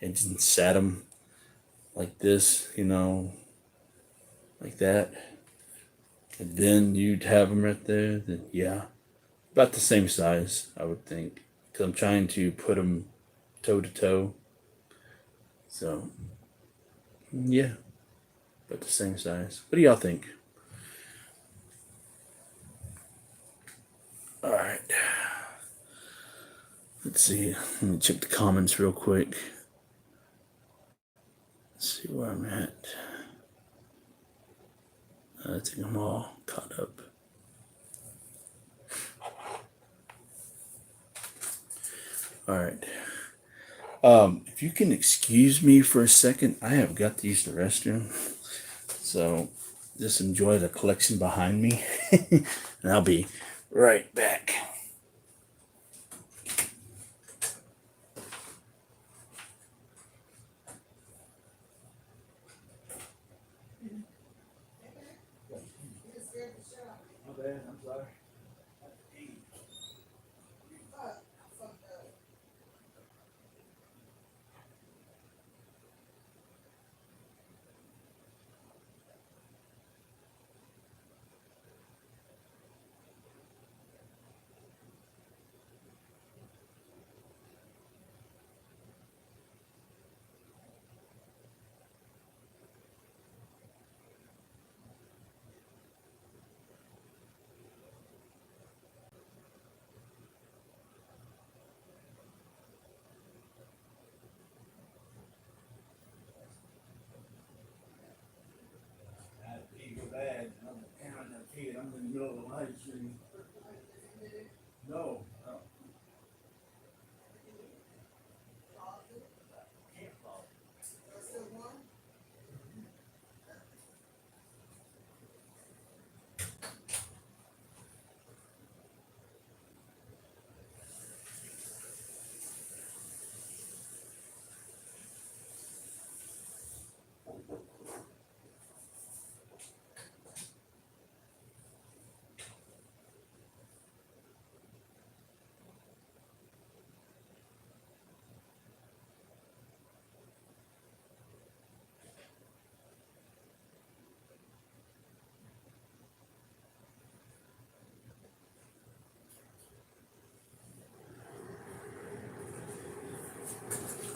and just sat him like this, like that, and then you'd have him right there. Then yeah, about the same size, I would think, because I'm trying to put him toe to toe. So yeah, about the same size. What do y'all think? All right, let's see. Let me check the comments real quick. Let's see where I'm at. I think I'm all caught up. All right. If you can excuse me for a second, I have got to use the restroom. So just enjoy the collection behind me, and I'll be right back. My bad. I'm sorry. Bad. I'm in the middle of a live stream. No.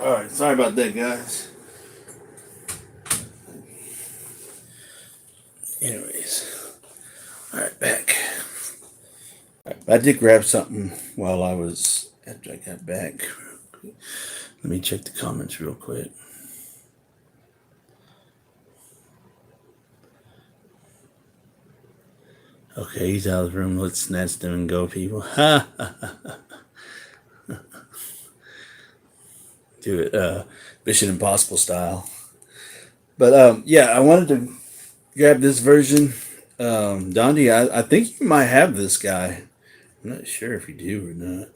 All right. Sorry about that, guys. Anyways, all right, back. I did grab something while I was after I got back. Let me check the comments real quick. Okay, he's out of the room. Let's snatch them and go, people. Ha! Do it, Mission Impossible style. But yeah, I wanted to grab this version. Dondi, I think you might have this guy. I'm not sure if you do or not.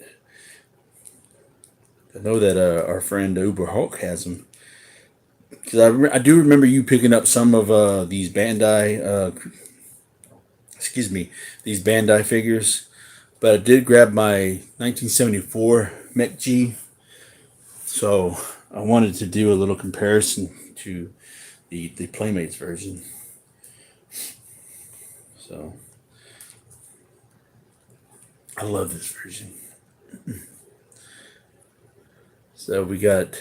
I know that our friend Uber Hulk has him. Because I do remember you picking up some of these Bandai, excuse me, these Bandai figures. But I did grab my 1974 Mech G. So I wanted to do a little comparison to the Playmates version. So I love this version. So we got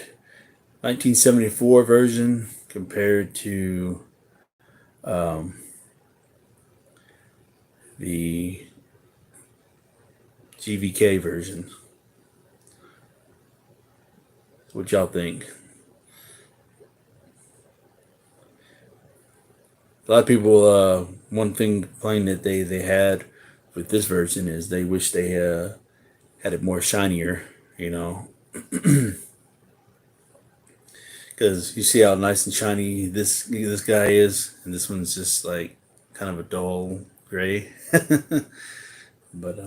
1974 version compared to the GvK version. What y'all think? A lot of people one thing complaint that they had with this version is they wish they had it more shinier, you know, because you see how nice and shiny this guy is, and this one's just like kind of a dull gray. But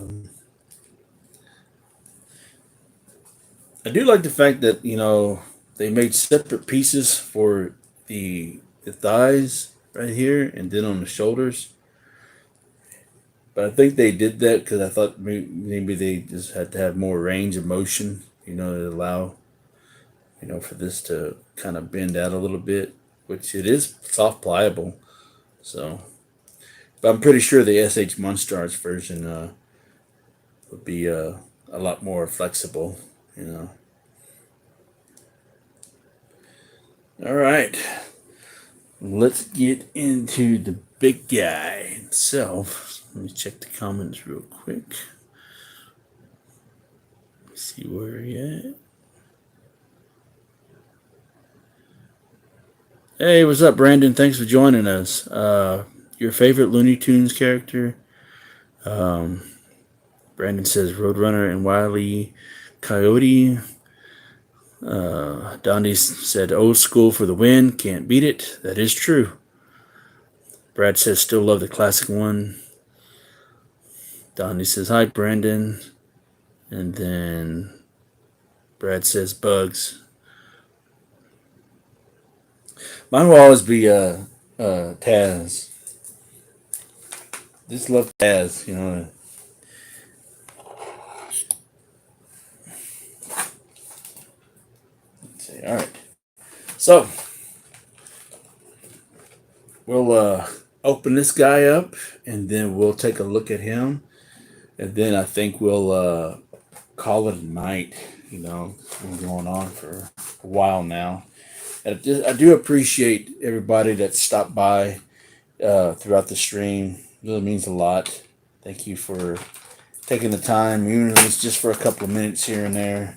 I do like the fact that they made separate pieces for the thighs right here, and then on the shoulders. But I think they did that because I thought maybe they just had to have more range of motion, to allow for this to kind of bend out a little bit, which it is soft pliable. So, but I'm pretty sure the SH Monstars version would be a lot more flexible, you know. All right, let's get into the big guy himself. Let me check the comments real quick. See where he at. Hey, what's up, Brandon? Thanks for joining us. Your favorite Looney Tunes character? Brandon says Roadrunner and Wile E. Coyote. Donnie said old school for the win. Can't beat it. That is true. Brad says still love the classic one. Donnie says hi, Brandon. And then Brad says Bugs. Mine will always be Taz. Just love Taz, Let's see. All right. So we'll open this guy up, and then we'll take a look at him, and then I think we'll call it a night. It's been going on for a while now. And I do appreciate everybody that stopped by throughout the stream. It really means a lot. Thank you for taking the time, even if it's just for a couple of minutes here and there.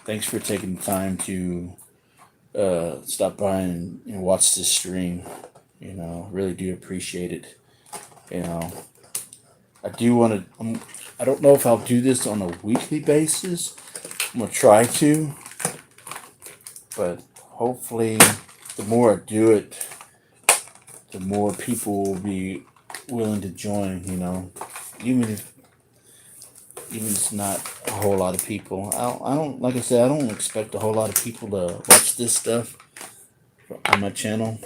Thanks for taking the time to stop by and watch this stream. Really do appreciate it. I do want to. I don't know if I'll do this on a weekly basis. I'm gonna try to, but hopefully, the more I do it, the more people will be willing to join. Even if it's not a whole lot of people. I don't like I said. I don't expect a whole lot of people to watch this stuff on my channel.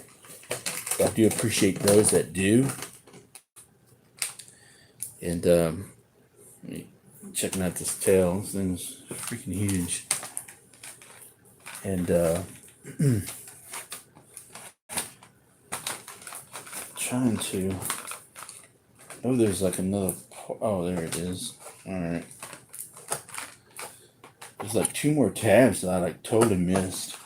But I do appreciate those that do. And checking out this tail. This thing's freaking huge. And trying to. Oh, there's like another. Oh, there it is. All right. There's like 2 more tabs that I like totally missed.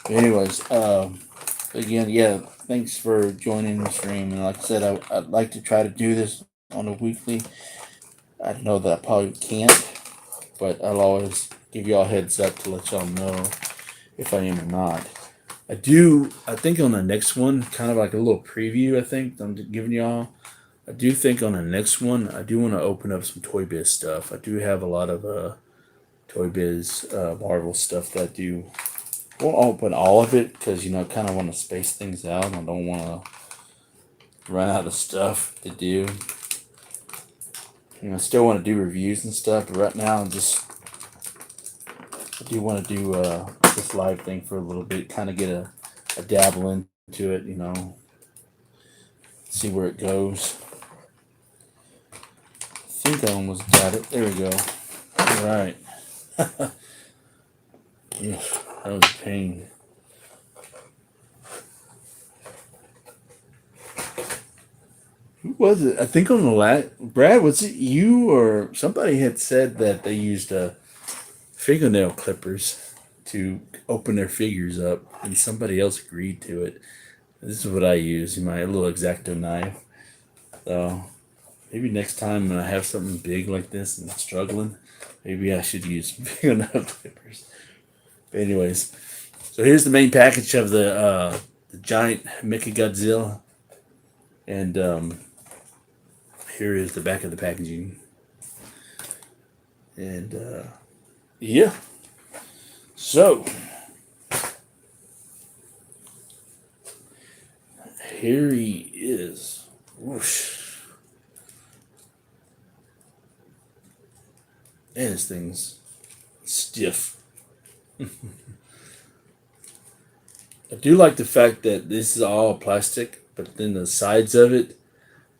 But anyways, again, yeah, thanks for joining the stream. And like I said, I'd like to try to do this on a weekly. I know that I probably can't, but I'll always give y'all a heads up to let y'all know if I am or not. I think on the next one, kind of like a little preview, I think I'm giving y'all. I do think on the next one, I do want to open up some Toy Biz stuff. I do have a lot of Toy Biz Marvel stuff that I do. Won't open all of it because, I kind of want to space things out. I don't want to run out of stuff to do. I still want to do reviews and stuff, but right now I do want to do this live thing for a little bit, kind of get a dabble into it, see where it goes. I think I almost got it. There we go. All right. Yeah, that was a pain. Who was it? I think on the Brad, was it you or somebody had said that they used fingernail clippers to open their figures up, and somebody else agreed to it. This is what I use, my little X-Acto knife. So maybe next time when I have something big like this and I'm struggling, maybe I should use fingernail clippers. But anyways, so here's the main package of the giant Mechagodzilla. And here is the back of the packaging. And yeah. So here he is. Whoosh. And this thing's stiff. I do like the fact that this is all plastic, but then the sides of it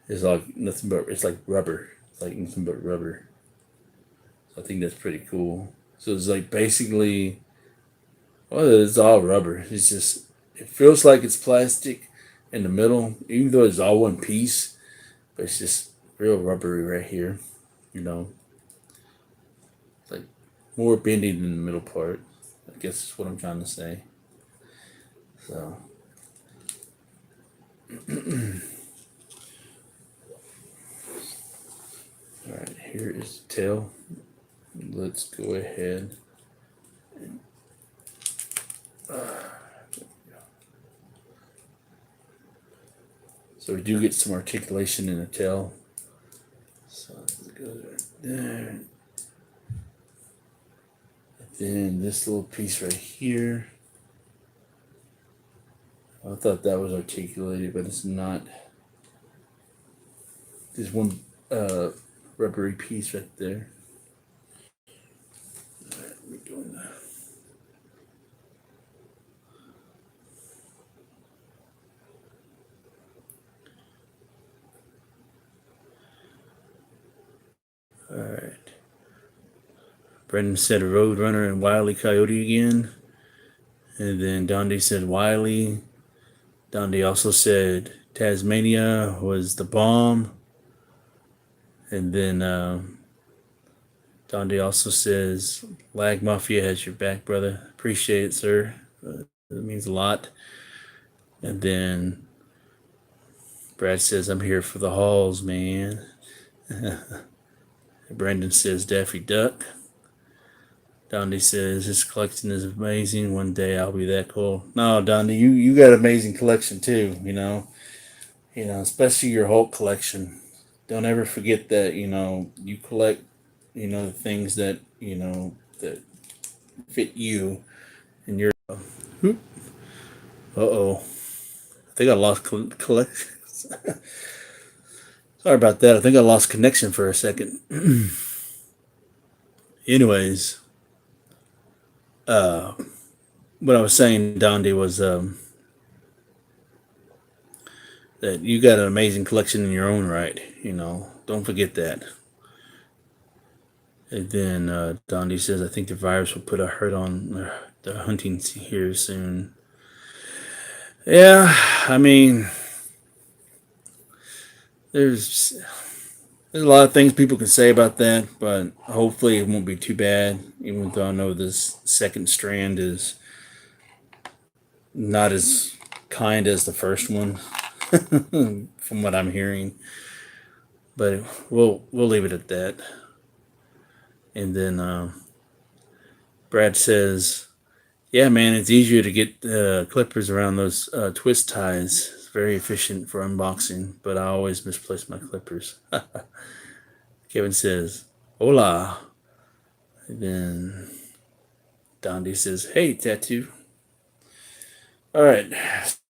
is like nothing but, it's like rubber. It's like nothing but rubber. So I think that's pretty cool. So it's like basically, well, it's all rubber. It's just, it feels like it's plastic in the middle, even though it's all one piece, but it's just real rubbery right here, you know. It's like more bendy than the middle part. I guess that's what I'm trying to say. So. Alright, here is the tail. Let's go ahead and so we do get some articulation in the tail. So it goes right there. And then this little piece right here. I thought that was articulated, but it's not. There's one rubbery piece right there. Alright, we're doing that. Alright. Brendan said Roadrunner and Wile E. Coyote again. And then Dondi said Wiley. Dondi also said Tasmania was the bomb. And then Dondi also says Lag Mafia has your back, brother. Appreciate it, sir. It means a lot. And then Brad says, I'm here for the halls, man. Brandon says Daffy Duck. Dondi says his collection is amazing. One day I'll be that cool. No, Dondi, you got an amazing collection too. You know, especially your Hulk collection. Don't ever forget that. You collect. The things that that fit you and your. Uh oh, I think I lost collection. Sorry about that. I think I lost connection for a second. Anyways. What I was saying, Dondi, was that you got an amazing collection in your own right. Don't forget that. And then Dondi says, I think the virus will put a hurt on the hunting here soon. Yeah, I mean, there's a lot of things people can say about that, but hopefully it won't be too bad, even though I know this second strand is not as kind as the first one, from what I'm hearing. But we'll leave it at that. And then Brad says, yeah, man, it's easier to get clippers around those twist ties. It's very efficient for unboxing, but I always misplace my clippers. Kevin says, hola. And then Dondi says, hey, Tattoo. All right.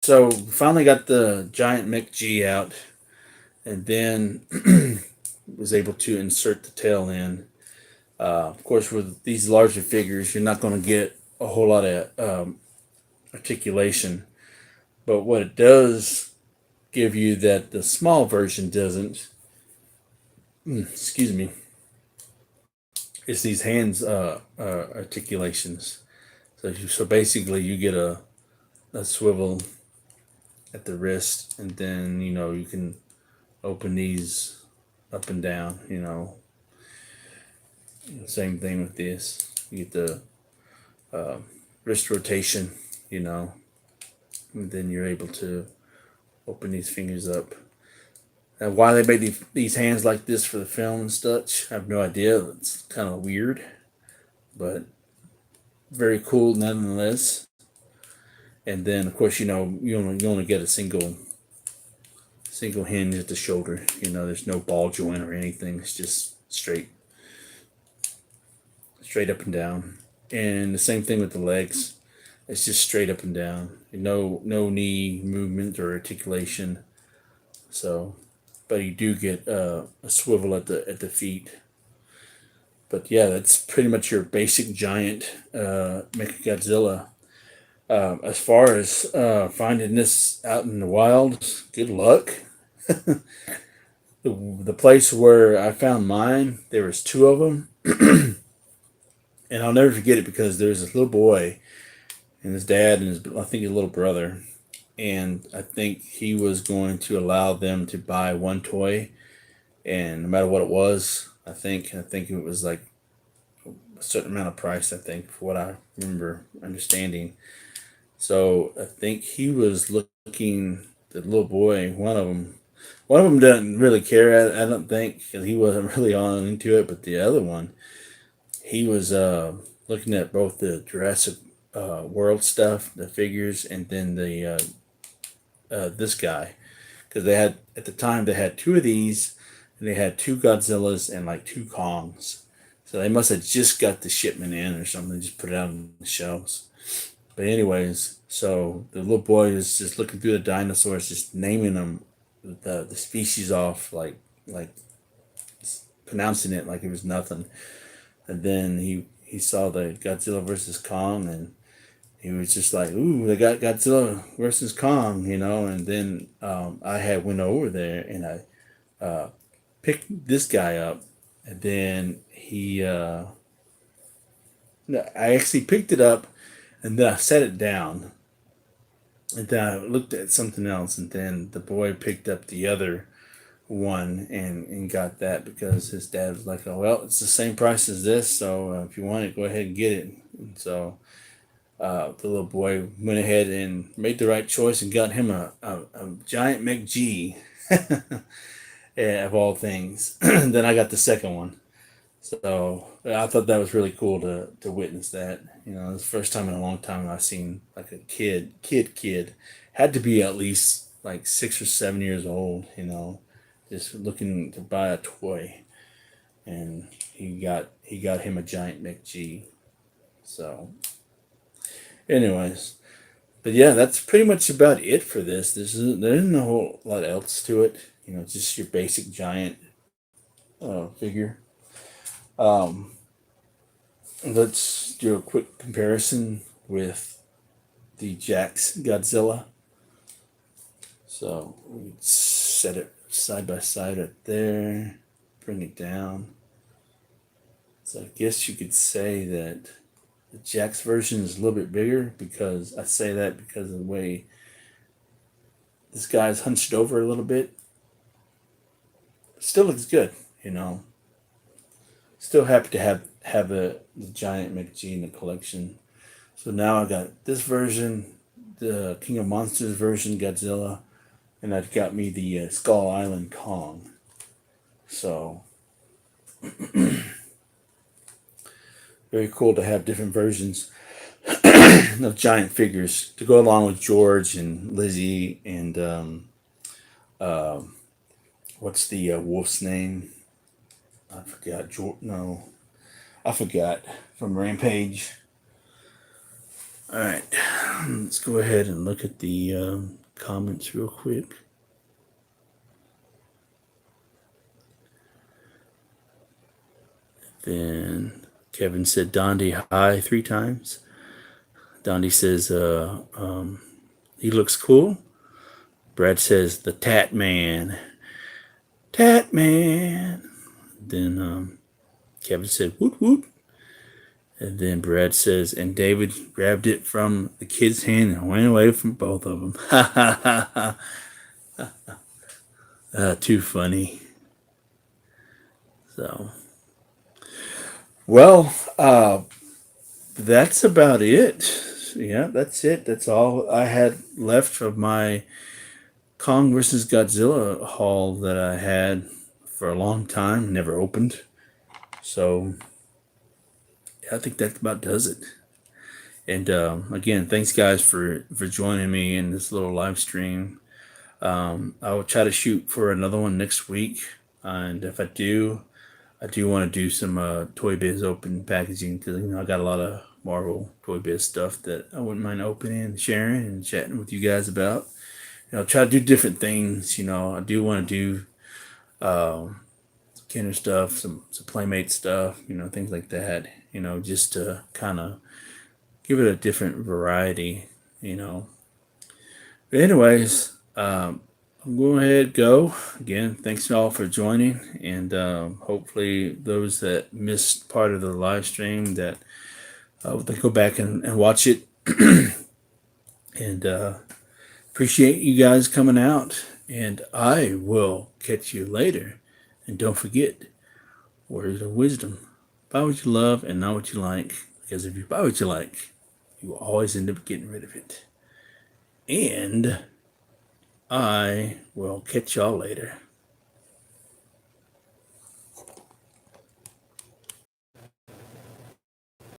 So finally got the giant Mech G out, and then was able to insert the tail in. Of course, with these larger figures, you're not going to get a whole lot of articulation. But what it does give you that the small version doesn't, excuse me, is these hands articulations. So basically you get a swivel at the wrist, and then, you can open these up and down, Same thing with this. You get the wrist rotation, and then you're able to open these fingers up. Now, why they made these hands like this for the film and such, I have no idea. It's kind of weird, but very cool nonetheless. And then, of course, you only get a single single hinge at the shoulder. You know, there's no ball joint or anything. It's just straight up and down. And the same thing with the legs. It's just straight up and down. No knee movement or articulation. So, but you do get a swivel at the feet. But yeah, that's pretty much your basic giant Mechagodzilla. As far as finding this out in the wild, good luck. The place where I found mine, there was two of them, and I'll never forget it because there was this little boy and his dad and I think his little brother, and I think he was going to allow them to buy one toy, and no matter what it was, I think it was like a certain amount of price. I think for what I remember understanding. So I think he was looking. The little boy, one of them doesn't really care. I don't think because he wasn't really on into it. But the other one, he was looking at both the Jurassic World stuff, the figures, and then the this guy, because they had at the time they had two of these, and they had two Godzillas and like two Kongs. So they must have just got the shipment in or something, just put it out on the shelves. But anyways, so the little boy is just looking through the dinosaurs, just naming them, the species off, like pronouncing it like it was nothing. And then he saw the Godzilla versus Kong, and he was just like, "Ooh, they got Godzilla versus Kong," you know. And then I had went over there and I picked this guy up, and then I actually picked it up, and then I set it down, and then I looked at something else, and then the boy picked up the other one and got that because his dad was like, "Oh well, it's the same price as this, so if you want it, go ahead and get it." And so the little boy went ahead and made the right choice and got him a giant McG of all things. Then I got the second one. So I thought that was really cool to witness that. You know, it's the first time in a long time I've seen like a kid had to be at least like 6 or 7 years old. You know, just looking to buy a toy, and he got him a giant McG. So, anyways, but yeah, that's pretty much about it for this. There isn't a whole lot else to it. You know, just your basic giant figure. Um, let's do a quick comparison with the Jacks Godzilla. So we set it side by side right there, bring it down. So I guess you could say that the Jacks version is a little bit bigger because I say that because of the way this guy's hunched over a little bit. Still looks good, you know. Still happy to have the giant McG in the collection. So now I got this version, the King of Monsters version Godzilla, and I've got me the Skull Island Kong. So very cool to have different versions of giant figures to go along with George and Lizzie and what's the wolf's name? I forgot. No, I forgot from Rampage. All right, let's go ahead and look at the comments real quick. Then Kevin said Dondi hi 3 times. Dondi says he looks cool. Brad says the Tat Man. Tat Man. Then Kevin said woot woot. And then Brad says, and David grabbed it from the kid's hand and went away from both of them. Ha ha ha ha. Too funny. So, well, that's about it. Yeah, that's it. That's all I had left of my Kong versus Godzilla haul that I had for a long time, never opened. So, I think that about does it. And again, thanks guys for joining me in this little live stream. I will try to shoot for another one next week, and if I do want to do some Toy Biz open packaging, because I got a lot of Marvel Toy Biz stuff that I wouldn't mind opening and sharing and chatting with you guys about. Try to do different things. I do want to do some Kenner stuff, some Playmate stuff, things like that. Just to kind of give it a different variety. But anyways, I'm going ahead go again. Thanks all for joining, and hopefully those that missed part of the live stream that they go back and watch it. And appreciate you guys coming out, and I will catch you later. And don't forget, words of wisdom: buy what you love and not what you like, because if you buy what you like, you will always end up getting rid of it. And I will catch y'all later.